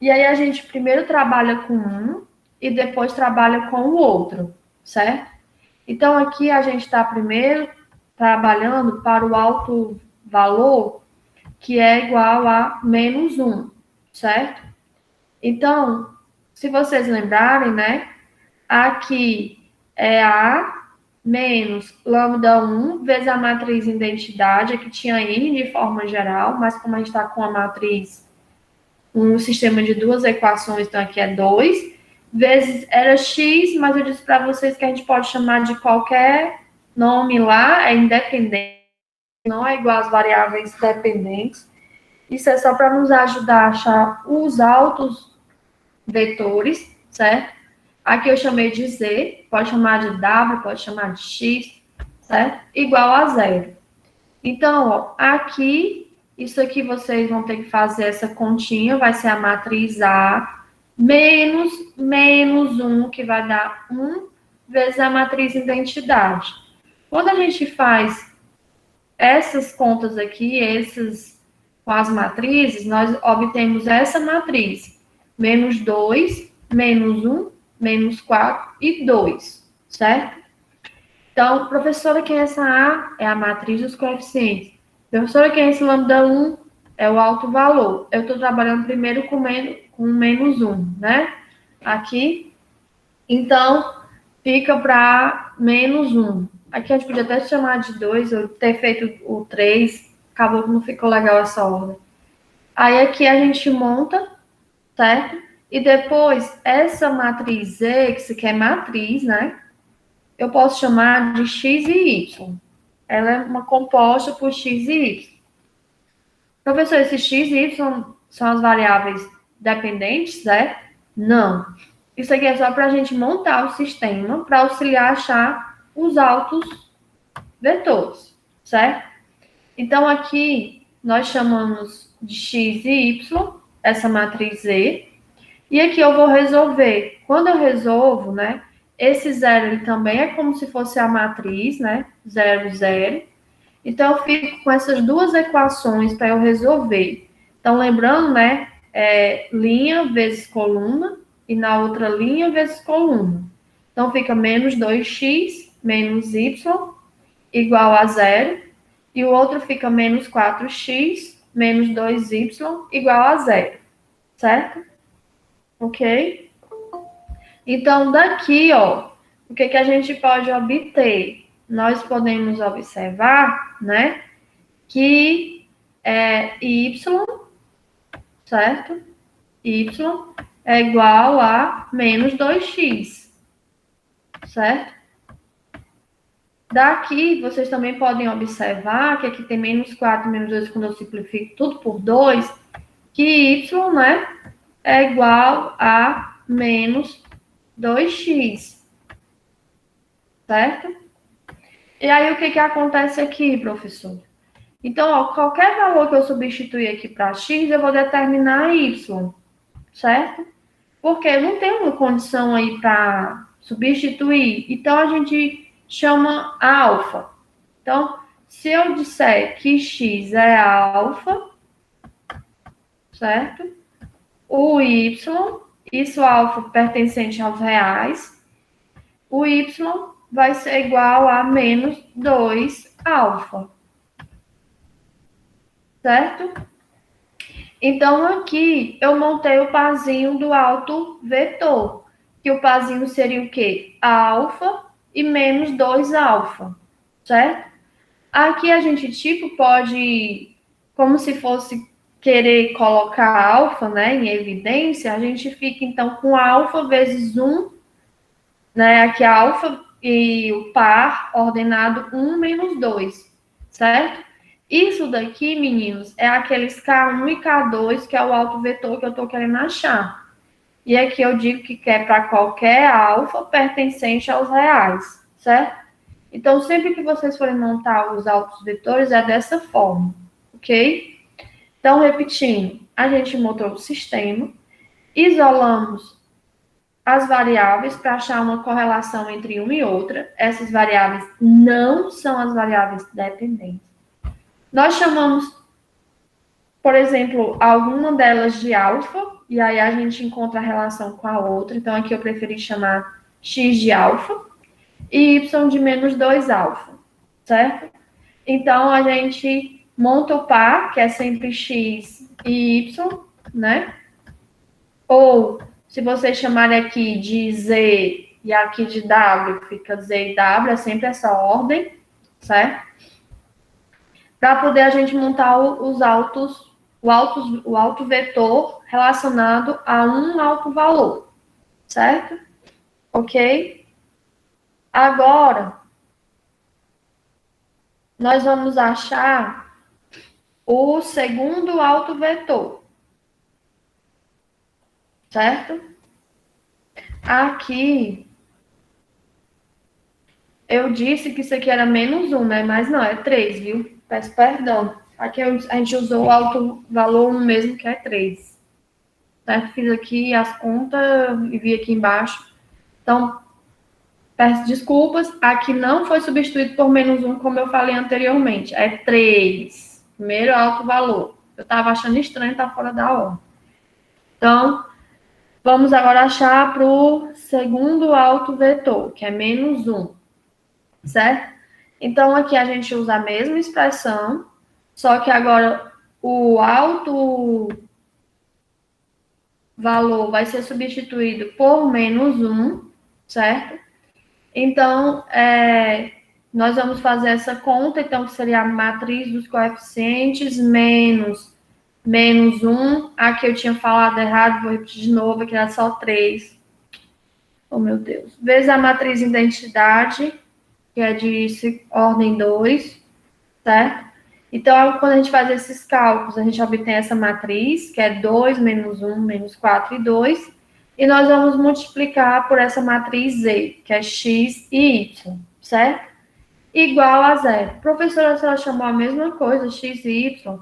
E aí, a gente primeiro trabalha com um e depois trabalha com o outro, certo? Então, aqui a gente está primeiro trabalhando para o alto valor, que é igual a menos 1, certo? Então, se vocês lembrarem, né? Aqui é A menos lambda 1 vezes a matriz identidade, que tinha N de forma geral, mas como a gente está com a matriz, um sistema de duas equações, então aqui é 2, vezes era X, mas eu disse para vocês que a gente pode chamar de qualquer nome lá, é independente, não é igual às variáveis dependentes. Isso é só para nos ajudar a achar os altos vetores, certo? Aqui eu chamei de Z, pode chamar de W, pode chamar de X, certo? Igual a 0. Então, ó, aqui, isso aqui vocês vão ter que fazer essa continha, vai ser a matriz A menos 1, que vai dar 1 vezes a matriz identidade. Quando a gente faz essas contas aqui, com as matrizes, nós obtemos essa matriz, menos 2, menos 1, menos 4 e 2, certo? Então, professora, quem é essa A? É a matriz dos coeficientes. Professora, quem é esse lambda 1? é o alto valor. Eu estou trabalhando primeiro com menos 1, né? Aqui. Então, fica para menos 1. Aqui a gente podia até chamar de 2, ou ter feito o 3. Acabou que não ficou legal essa ordem. Aí aqui a gente monta, certo? E depois, essa matriz Z, que isso aqui é matriz, né? Eu posso chamar de X e Y. Ela é uma composta por X e Y. Professor, esses X e Y são as variáveis dependentes, né? Não. Isso aqui é só para a gente montar o sistema para auxiliar a achar os altos vetores, certo? Então, aqui nós chamamos de X e Y, essa matriz Z, e aqui eu vou resolver. Quando eu resolvo, né, esse zero ele também é como se fosse a matriz, né, 0, 0. Então, eu fico com essas duas equações para eu resolver. Então, lembrando, né, linha vezes coluna, e na outra linha vezes coluna. Então, fica menos 2x menos y igual a 0, e o outro fica menos 4x menos 2y igual a 0, certo? Ok? Então, daqui, ó, o que a gente pode obter? Nós podemos observar, né, que y, certo? Y é igual a menos 2x, certo? Daqui, vocês também podem observar que aqui tem menos 4, menos 2, quando eu simplifico tudo por 2, que y, né, é igual a menos 2x, certo? E aí, o que acontece aqui, professor? Então, ó, qualquer valor que eu substituir aqui para x, eu vou determinar y, certo? Porque eu não tenho uma condição aí para substituir. Então, a gente chama alfa. Então, se eu disser que x é alfa, certo? O y, isso alfa pertencente aos reais, o y vai ser igual a menos 2 alfa, certo? Então, aqui eu montei o parzinho do alto vetor, que o parzinho seria o quê? Alfa e menos 2 alfa, certo? Aqui a gente, tipo, pode, como se fosse querer colocar alfa, né, em evidência, a gente fica, então, com alfa vezes 1, né, aqui a alfa e o par ordenado 1 menos 2, certo? Isso daqui, meninos, é aqueles K1 e K2, que é o alto vetor que eu estou querendo achar. E aqui eu digo que é para qualquer alfa pertencente aos reais, certo? Então, sempre que vocês forem montar os altos vetores, é dessa forma, ok? Então, repetindo, a gente montou o sistema, isolamos as variáveis para achar uma correlação entre uma e outra. Essas variáveis não são as variáveis dependentes. Nós chamamos, por exemplo, alguma delas de alfa, e aí a gente encontra a relação com a outra. Então, aqui eu preferi chamar x de alfa e y de menos 2 alfa, certo? Então, a gente monta o par, que é sempre x e y, né? Ou, se vocês chamarem aqui de z e aqui de w, fica z e w, é sempre essa ordem, certo? Para poder a gente montar o alto vetor relacionado a um alto valor, certo? Ok? Agora, nós vamos achar o segundo alto vetor, certo? Aqui, eu disse que isso aqui era menos 1, né? Mas não, é 3, viu? Peço perdão. Aqui a gente usou o alto valor 1 mesmo, que é 3. Certo? Fiz aqui as contas e vi aqui embaixo. Então, peço desculpas. Aqui não foi substituído por menos 1, como eu falei anteriormente. É 3. Primeiro alto valor. Eu estava achando estranho, tá fora da ordem. Então, vamos agora achar para o segundo alto vetor, que é menos 1. Certo? Então, aqui a gente usa a mesma expressão, só que agora o alto valor vai ser substituído por menos 1, certo? Então, nós vamos fazer essa conta, então, que seria a matriz dos coeficientes menos 1. Aqui eu tinha falado errado, vou repetir de novo, aqui era só 3. Oh, meu Deus. Vezes a matriz identidade, que é de ordem 2, certo? Então, quando a gente faz esses cálculos, a gente obtém essa matriz, que é 2 menos 1, menos 4 e 2, e nós vamos multiplicar por essa matriz Z, que é x e y, certo? Igual a zero. Professora, se ela chamou a mesma coisa, x e y,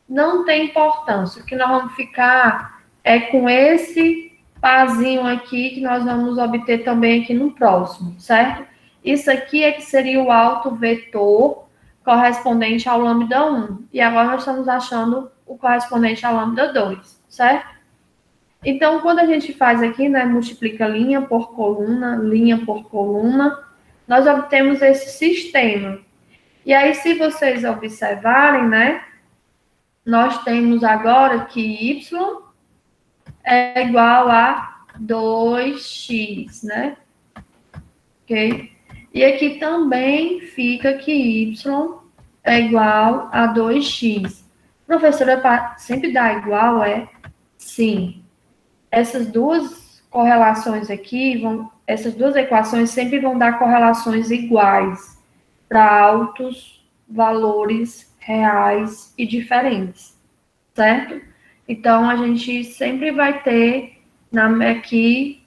não tem importância. O que nós vamos ficar é com esse parzinho aqui, que nós vamos obter também aqui no próximo, certo? Isso aqui é que seria o alto vetor correspondente ao lambda 1. E agora nós estamos achando o correspondente ao lambda 2, certo? Então, quando a gente faz aqui, né, multiplica linha por coluna, nós obtemos esse sistema. E aí, se vocês observarem, né, nós temos agora que y é igual a 2x, né? Ok? E aqui também fica que y é igual a 2x. Professora, sempre dá igual, é? Sim. Essas duas correlações aqui, essas duas equações sempre vão dar correlações iguais para altos valores reais e diferentes, certo? Então, a gente sempre vai ter aqui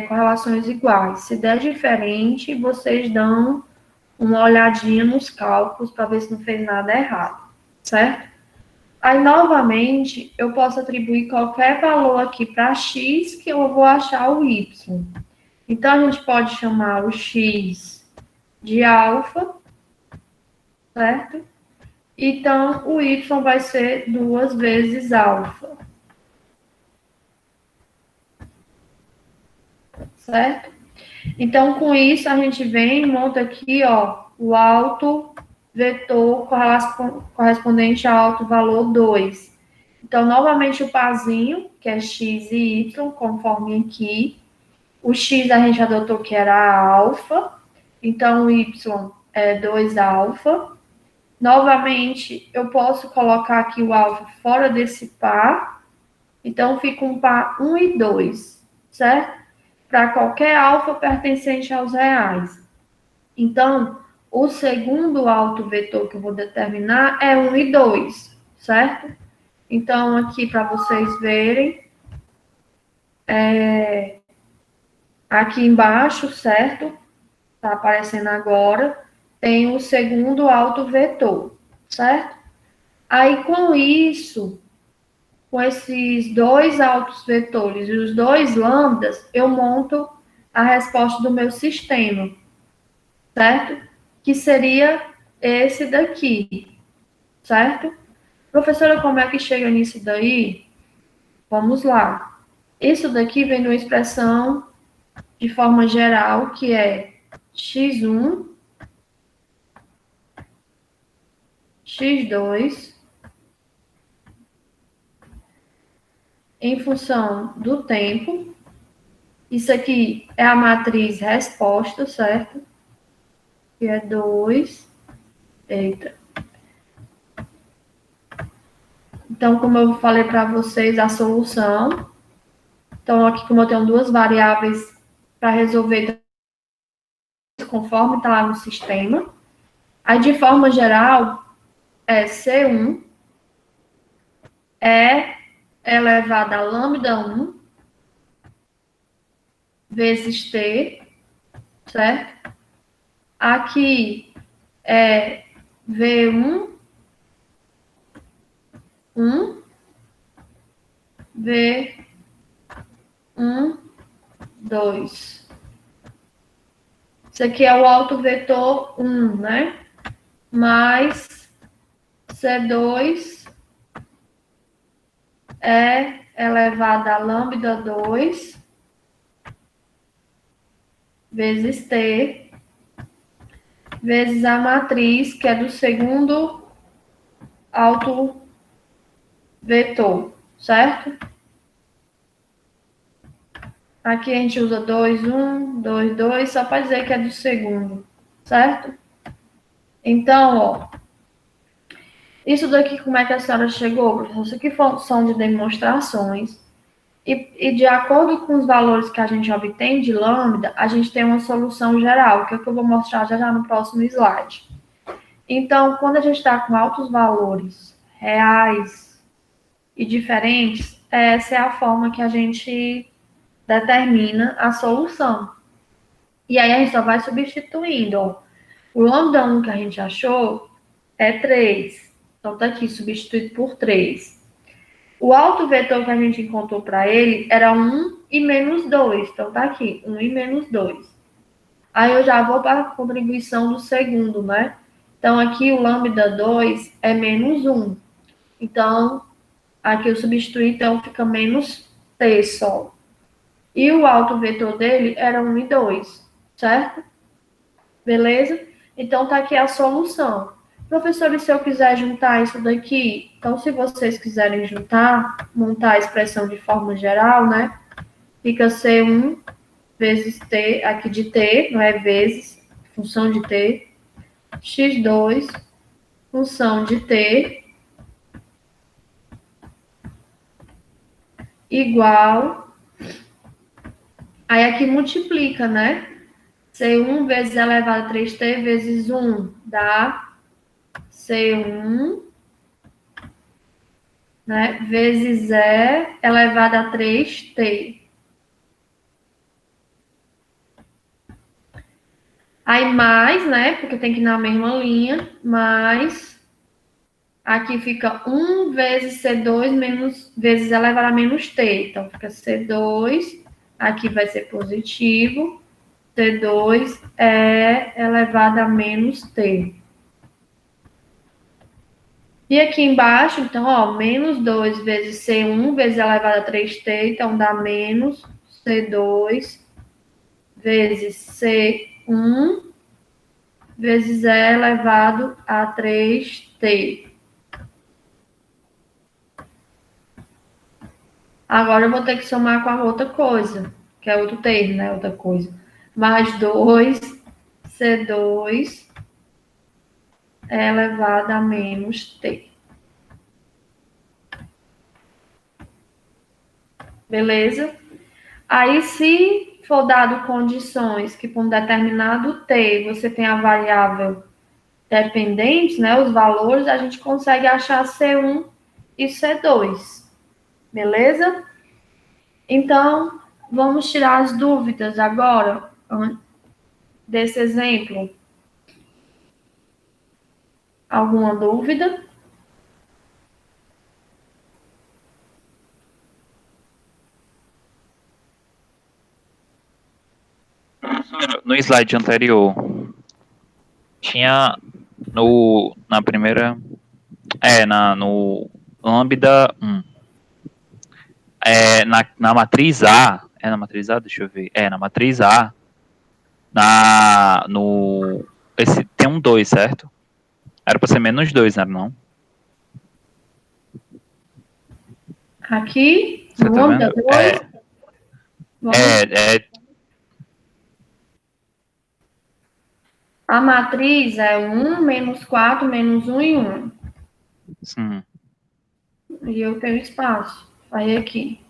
correlações iguais. Se der diferente, vocês dão uma olhadinha nos cálculos para ver se não fez nada errado, certo? Aí, novamente, eu posso atribuir qualquer valor aqui para x, que eu vou achar o y. Então, a gente pode chamar o x de alfa, certo? Então, o y vai ser 2 vezes alfa, certo? Então, com isso, a gente vem e monta aqui, ó, o alto vetor correspondente ao alto valor 2. Então, novamente, o parzinho, que é x e y, conforme aqui. O x a gente adotou que era alfa, então o y é 2 alfa. Novamente, eu posso colocar aqui o alfa fora desse par, então fica um par 1 e 2, certo? Para qualquer alfa pertencente aos reais. Então, o segundo alto vetor que eu vou determinar é 1 e 2, certo? Então, aqui para vocês verem, aqui embaixo, certo? Tá aparecendo agora, tem o segundo alto vetor, certo? Aí, com isso, com esses dois altos vetores e os dois lambdas, eu monto a resposta do meu sistema, certo? Que seria esse daqui, certo? Professora, como é que chega nisso daí? Vamos lá. Isso daqui vem de uma expressão de forma geral, que é x1, x2, em função do tempo. Isso aqui é a matriz resposta, certo? Que é 2. Eita. Então, como eu falei para vocês, a solução. Então, aqui como eu tenho duas variáveis para resolver conforme está lá no sistema. Aí, de forma geral, é C1 é elevado a lambda 1 vezes T, certo? Aqui é V1, 1, V1, 2. Isso aqui é o alto vetor 1, né? Mais C2 é elevado a lambda 2 vezes T, vezes a matriz, que é do segundo alto vetor, certo? Aqui a gente usa 2, 1, 2, 2, só para dizer que é do segundo, certo? Então, ó, isso daqui, como é que a senhora chegou, professor? Isso aqui são de demonstrações. E de acordo com os valores que a gente obtém de lambda, a gente tem uma solução geral, que é o que eu vou mostrar já no próximo slide. Então, quando a gente está com altos valores reais e diferentes, essa é a forma que a gente determina a solução. E aí a gente só vai substituindo, ó. O lambda 1 que a gente achou é 3. Então, tá aqui, substituído por 3. O alto vetor que a gente encontrou para ele era 1 e menos 2. Então, tá aqui, 1 e menos 2. Aí eu já vou para a contribuição do segundo, né? Então, aqui o lambda 2 é menos 1. Então, aqui eu substituí, então fica menos t só. E o alto vetor dele era 1 e 2, certo? Beleza? Então, tá aqui a solução. Professor, e se eu quiser juntar isso daqui? Então, se vocês quiserem juntar, montar a expressão de forma geral, né? Fica C1 vezes T, aqui de T, não é vezes, função de T, x2, função de T, igual, aí aqui multiplica, né? C1 vezes elevado a 3T vezes 1 dá C1, né, vezes E elevado a 3T. Aí mais, né, porque tem que ir na mesma linha, mais, aqui fica 1 vezes C2 menos, vezes elevado a menos T. Então, fica C2, aqui vai ser positivo, C2 é elevado a menos T. E aqui embaixo, então, ó, menos 2 vezes C1 vezes elevado a 3T, então dá menos C2 vezes C1 vezes E elevado a 3T. Agora eu vou ter que somar com a outra coisa, que é outro termo, né? Outra coisa. Mais 2 C2 é elevado a menos T. Beleza? Aí, se for dado condições que, por um determinado T, você tem a variável dependente, né, os valores, a gente consegue achar C1 e C2. Beleza? Então, vamos tirar as dúvidas agora desse exemplo. Alguma dúvida? No slide anterior, tinha na primeira, no lambda 1. Na matriz A, na matriz A, deixa eu ver, na matriz A, tem um 2, certo? Era para ser menos 2, não era não? Aqui, Você no tá lambda vendo? 2, a matriz é 1, menos 4, menos 1 e 1. Sim. E eu tenho espaço. Aí aqui.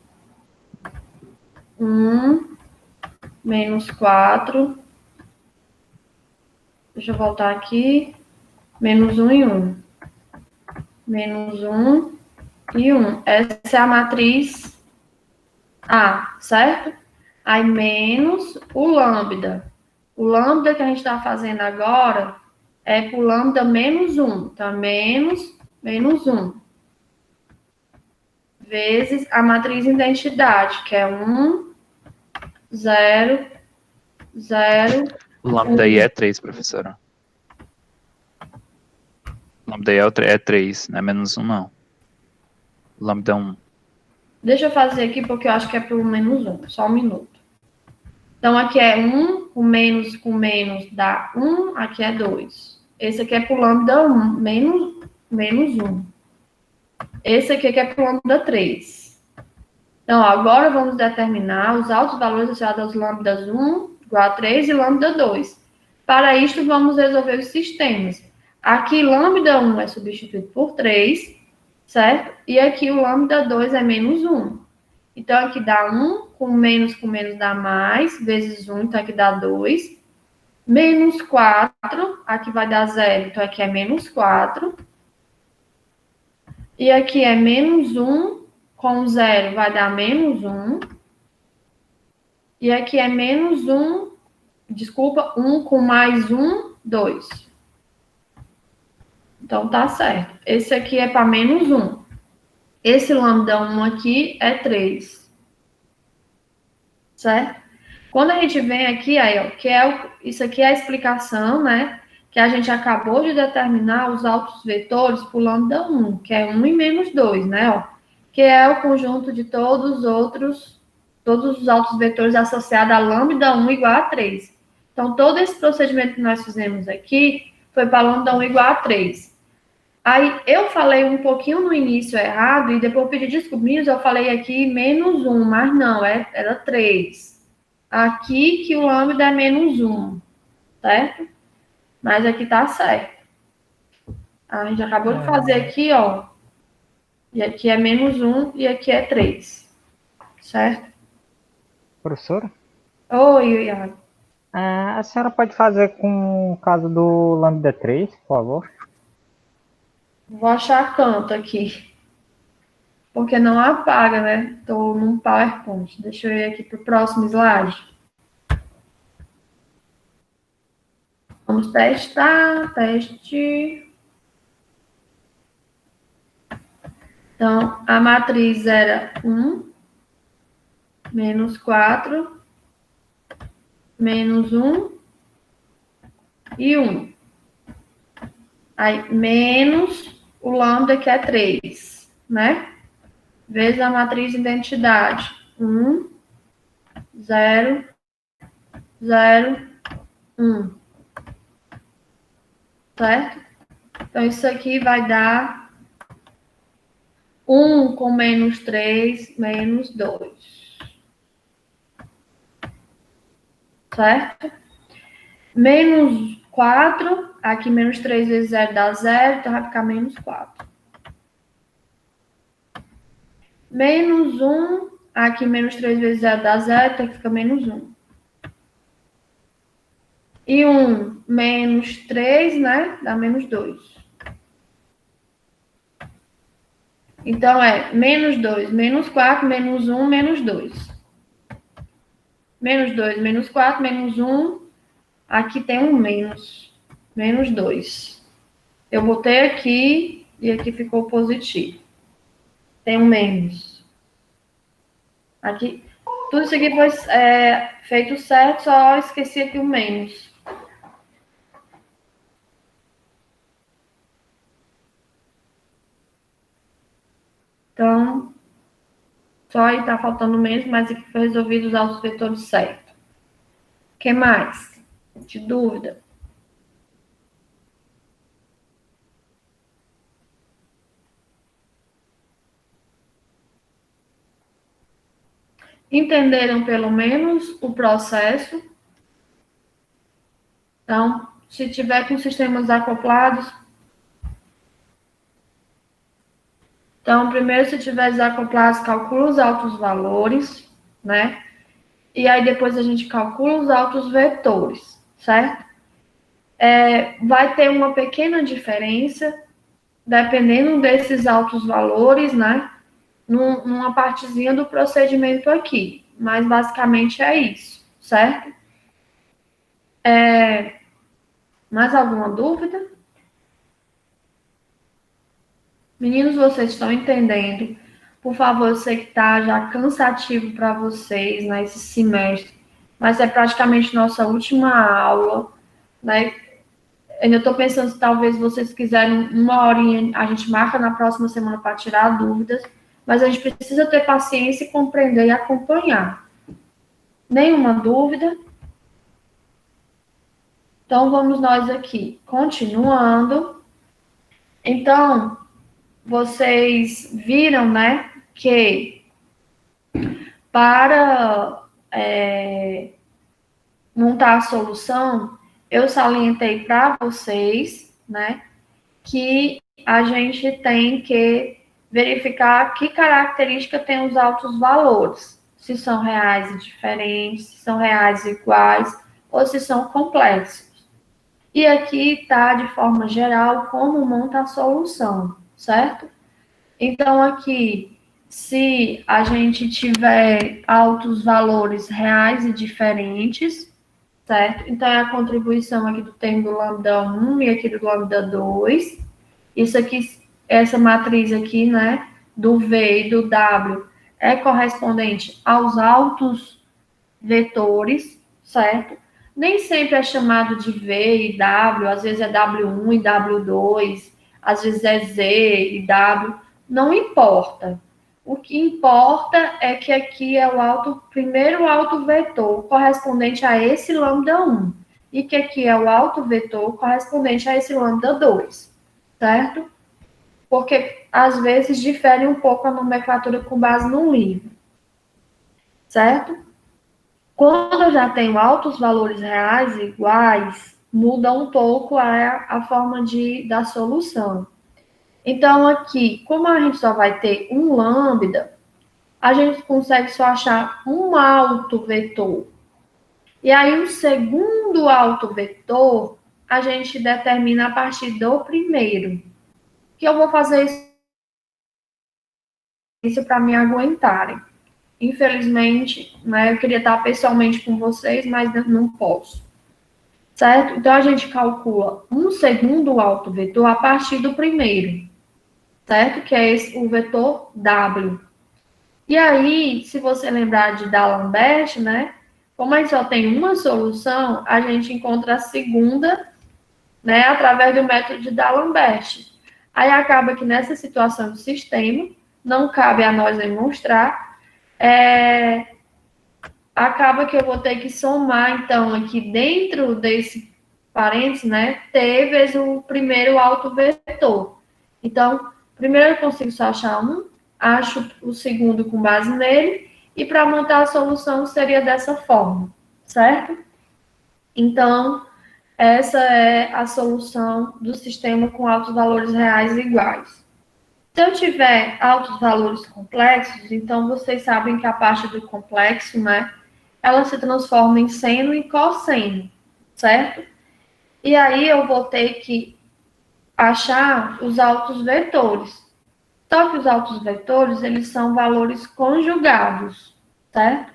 1, menos 4. Deixa eu voltar aqui. Menos 1 e 1. Menos 1 e 1. Essa é a matriz A, certo? Aí menos o lambda. O lambda que a gente está fazendo agora é por lambda menos 1. Então, menos 1. Vezes a matriz identidade, que é 1, 0, 0. O lambda aí é 3, professora. O lambda aí é 3, não é menos 1, não. O lambda é 1. Deixa eu fazer aqui, porque eu acho que é por menos 1. Só um minuto. Então, aqui é 1, com menos dá 1, aqui é 2. Esse aqui é por lambda 1, menos 1. Esse aqui que é para o lambda 3. Então, agora vamos determinar os altos valores associados aos lambdas 1 igual a 3 e lambda 2. Para isto, vamos resolver os sistemas. Aqui, lambda 1 é substituído por 3, certo? E aqui o lambda 2 é menos 1. Então, aqui dá 1, com menos dá mais, vezes 1, então aqui dá 2. Menos 4, aqui vai dar 0, então aqui é menos 4. E aqui é menos 1, com 0 vai dar menos 1. E aqui é menos 1, desculpa, 1 com mais 1, 2. Então, tá certo. Esse aqui é para menos 1. Esse lambda 1 aqui é 3. Certo? Quando a gente vem aqui, aí, ó, isso aqui é a explicação, né? Que a gente acabou de determinar os altos vetores por lambda 1, que é 1 e menos 2, né? Ó, que é o conjunto de todos os altos vetores associados a lambda 1 igual a 3. Então, todo esse procedimento que nós fizemos aqui foi para lambda 1 igual a 3. Aí, eu falei um pouquinho no início errado, e depois eu pedi desculpas, eu falei aqui menos 1, mas não, era 3. Aqui que o lambda é menos 1, certo? Mas aqui tá certo. A gente acabou de fazer aqui, ó. E aqui é menos 1 e aqui é 3. Certo? Professora? Oi, Iago. A senhora pode fazer com o caso do lambda 3, por favor? Vou achar canto aqui. Porque não apaga, né? Estou num PowerPoint. Deixa eu ir aqui para o próximo slide. Vamos testar. Teste. Então, a matriz era 1, menos 4, menos 1 e 1. Aí, menos o lambda, que é 3, né? Vezes a matriz de identidade. 1, 0, 0, 1. Certo? Então, isso aqui vai dar 1 com menos 3, menos 2. Certo? Menos 4, aqui menos 3 vezes 0 dá 0, então vai ficar menos 4. Menos 1, aqui menos 3 vezes 0 dá 0, então fica menos 1. E 1 menos 3, né? Dá menos 2. Então, é menos 2, menos 4, menos 1, menos 2. Menos 2, menos 4, menos 1. Aqui tem um menos. Menos 2. Eu botei aqui e aqui ficou positivo. Tem um menos. Aqui, tudo isso aqui foi feito certo, só esqueci aqui o menos. Então, só aí tá faltando menos, mas aqui foi resolvido usar os vetores certos. O que mais? De dúvida? Entenderam pelo menos o processo? Então, se tiver com sistemas acoplados, então, primeiro, se tiver desacoplados, calcula os altos valores, né? E aí, depois a gente calcula os altos vetores, certo? Vai ter uma pequena diferença, dependendo desses altos valores, né? Numa partezinha do procedimento aqui. Mas, basicamente, é isso, certo? Mais alguma dúvida? Meninos, vocês estão entendendo? Por favor, eu sei que está já cansativo para vocês, né, esse semestre, mas é praticamente nossa última aula, né? Ainda estou pensando se talvez vocês quiserem uma horinha, a gente marca na próxima semana para tirar dúvidas, mas a gente precisa ter paciência e compreender e acompanhar. Nenhuma dúvida? Então, vamos nós aqui, continuando. Então, vocês viram, né, que para montar a solução, eu salientei para vocês, né, que a gente tem que verificar que característica tem os altos valores, se são reais e diferentes, se são reais e iguais, ou se são complexos. E aqui está, de forma geral, como monta a solução, certo? Então, aqui, se a gente tiver altos valores reais e diferentes, certo? Então, é a contribuição aqui do termo do lambda 1 e aqui do lambda 2. Isso aqui, essa matriz aqui, né, do V e do W é correspondente aos altos vetores, certo? Nem sempre é chamado de V e W, às vezes é W1 e W2, às vezes é Z e W, não importa. O que importa é que aqui é o primeiro alto vetor correspondente a esse lambda 1, e que aqui é o alto vetor correspondente a esse lambda 2, certo? Porque às vezes difere um pouco a nomenclatura com base no livro, certo? Quando eu já tenho altos valores reais iguais, muda um pouco a forma da solução. Então, aqui, como a gente só vai ter um lambda, a gente consegue só achar um alto vetor. E aí, o segundo alto vetor, a gente determina a partir do primeiro. Que eu vou fazer isso para me aguentarem. Infelizmente, né, eu queria estar pessoalmente com vocês, mas não posso. Certo? Então, a gente calcula um segundo alto vetor a partir do primeiro, certo? Que é o vetor W. E aí, se você lembrar de D'Alembert, né? Como a gente só tem uma solução, a gente encontra a segunda, né? Através do método de D'Alembert. Aí acaba que nessa situação do sistema, não cabe a nós demonstrar, acaba que eu vou ter que somar, então, aqui dentro desse parênteses, né, T vezes o primeiro alto vetor. Então, primeiro eu consigo só achar um, acho o segundo com base nele, e para montar a solução seria dessa forma, certo? Então, essa é a solução do sistema com altos valores reais iguais. Se eu tiver altos valores complexos, então vocês sabem que a parte do complexo, né, ela se transforma em seno e cosseno, certo? E aí eu vou ter que achar os altos vetores. Só que os altos vetores, eles são valores conjugados, certo?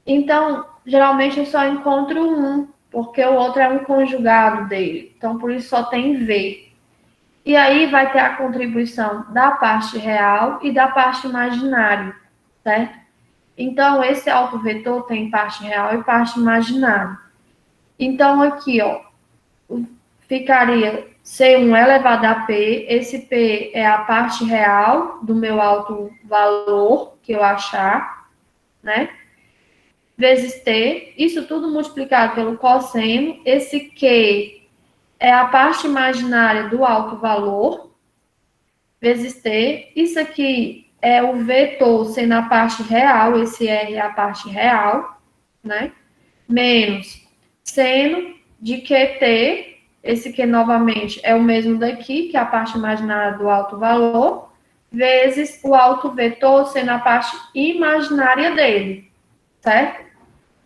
Então, geralmente eu só encontro um, porque o outro é um conjugado dele. Então, por isso só tem V. E aí vai ter a contribuição da parte real e da parte imaginária, certo? Então, esse alto vetor tem parte real e parte imaginária. Então, aqui, ó, ficaria C1 elevado a P. Esse P é a parte real do meu alto valor que eu achar, né? Vezes T. Isso tudo multiplicado pelo cosseno. Esse Q é a parte imaginária do alto valor, vezes T. Isso aqui é o vetor sendo a parte real, esse R é a parte real, né? Menos seno de QT, esse Q novamente é o mesmo daqui, que é a parte imaginária do alto valor, vezes o alto vetor sendo a parte imaginária dele, certo?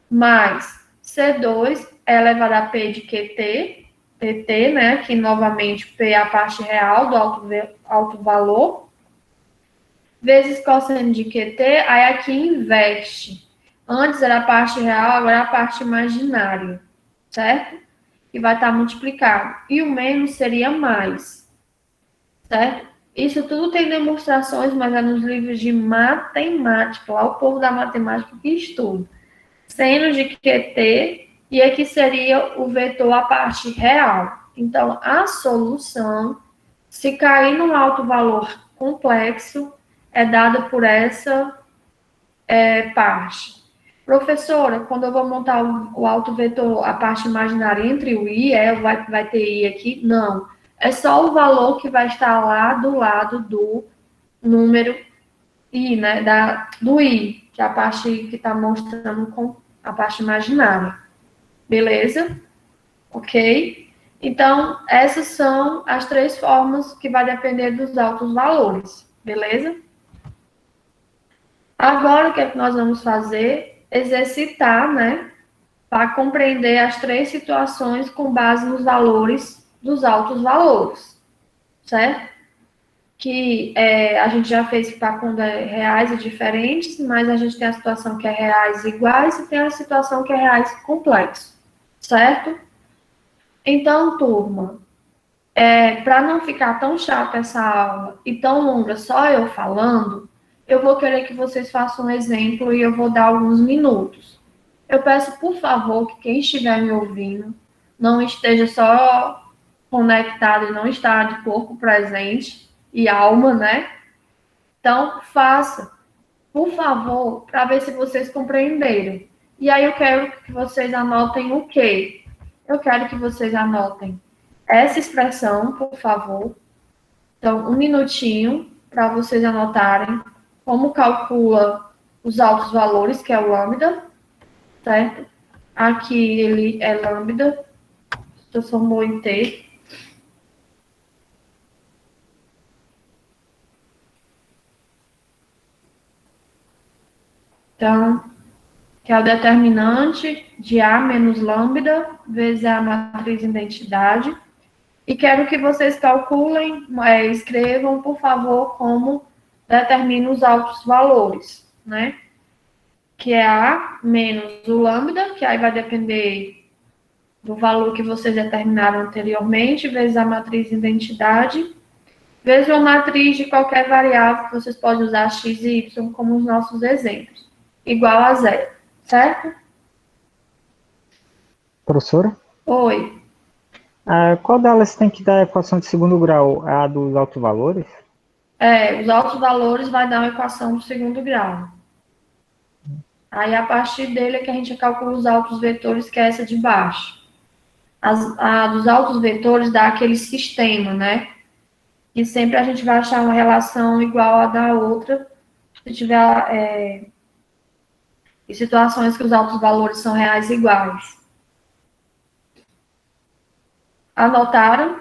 Mais C2 é elevado a P de QT, PT, né? Que novamente P é a parte real do alto valor, vezes cosseno de QT, aí aqui inverte. Antes era a parte real, agora é a parte imaginária, certo? Que vai estar multiplicado. E o menos seria mais, certo? Isso tudo tem demonstrações, mas é nos livros de matemática, lá o povo da matemática que estuda. Seno de QT, e aqui seria o vetor a parte real. Então, a solução, se cair num alto valor complexo, é dada por essa parte. Professora, quando eu vou montar o alto vetor, a parte imaginária entre o I, vai ter I aqui? Não. é só o valor que vai estar lá do lado do número I, né? Do I, que é a parte que está mostrando com a parte imaginária. Beleza? Ok? Então, essas são as 3 formas que vai depender dos altos valores. Beleza? Agora, o que é que nós vamos fazer? Exercitar, né? Para compreender as 3 situações com base nos valores dos altos valores. Certo? Que a gente já fez para quando é reais e diferentes, mas a gente tem a situação que é reais iguais e tem a situação que é reais complexo, certo? Então, turma, para não ficar tão chata essa aula e tão longa só eu falando, eu vou querer que vocês façam um exemplo e eu vou dar alguns minutos. Eu peço, por favor, que quem estiver me ouvindo não esteja só conectado e não está de corpo presente e alma, né? Então, faça, por favor, para ver se vocês compreenderam. E aí eu quero que vocês anotem o quê? Eu quero que vocês anotem essa expressão, por favor. Então, um minutinho para vocês anotarem como calcula os altos valores, que é o lambda, certo? Aqui ele é lambda, transformou em T. Então, que é o determinante de A menos lambda vezes a matriz identidade. E quero que vocês calculem, escrevam, por favor, como determina os altos valores, né? Que é A menos o lambda, que aí vai depender do valor que vocês determinaram anteriormente, vezes a matriz identidade, vezes uma matriz de qualquer variável, que vocês podem usar x e y como os nossos exemplos, igual a 0, certo? Professora? Oi. Qual delas tem que dar a equação de segundo grau? A dos altos valores? Os altos valores vai dar uma equação do segundo grau. Aí, a partir dele é que a gente calcula os altos vetores, que é essa de baixo. A dos altos vetores dá aquele sistema, né? Que sempre a gente vai achar uma relação igual à da outra, se tiver em situações que os altos valores são reais iguais. Anotaram?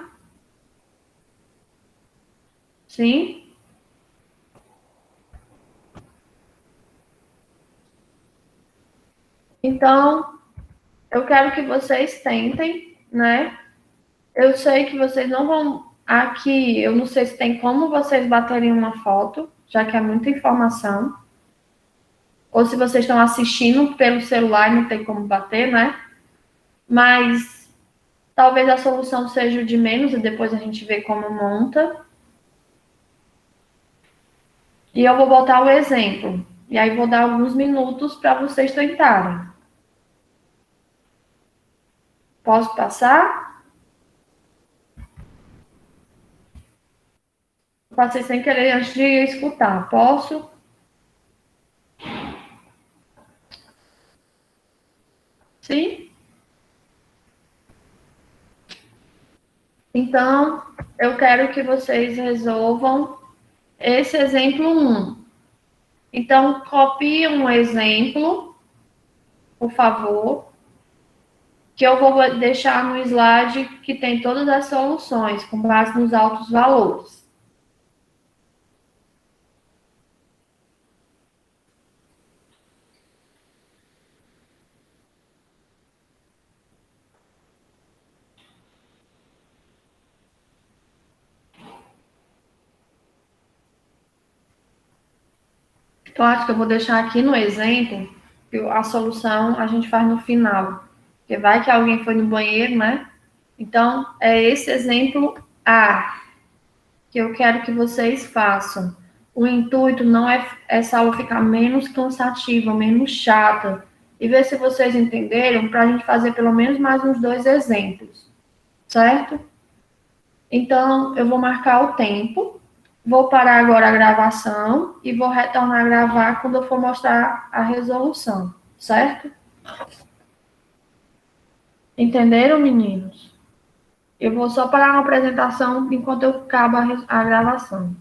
Sim? Então, eu quero que vocês tentem, né? Eu sei que vocês não vão. Aqui, eu não sei se tem como vocês baterem uma foto, já que é muita informação. Ou se vocês estão assistindo pelo celular e não tem como bater, né? Mas talvez a solução seja o de menos e depois a gente vê como monta. E eu vou botar o exemplo. E aí vou dar alguns minutos para vocês tentarem. Posso passar? Passei sem querer antes de escutar. Posso? Sim? Então, eu quero que vocês resolvam esse exemplo 1. Então, copie um exemplo, por favor, que eu vou deixar no slide que tem todas as soluções, com base nos altos valores. Eu acho que eu vou deixar aqui no exemplo, que a solução a gente faz no final. Porque vai que alguém foi no banheiro, né? Então, é esse exemplo A que eu quero que vocês façam. O intuito não é essa aula ficar menos cansativa, menos chata. E ver se vocês entenderam, para a gente fazer pelo menos mais uns 2 exemplos. Certo? Então, eu vou marcar o tempo. Vou parar agora a gravação e vou retornar a gravar quando eu for mostrar a resolução, certo? Entenderam, meninos? Eu vou só parar uma apresentação enquanto eu acabo a gravação.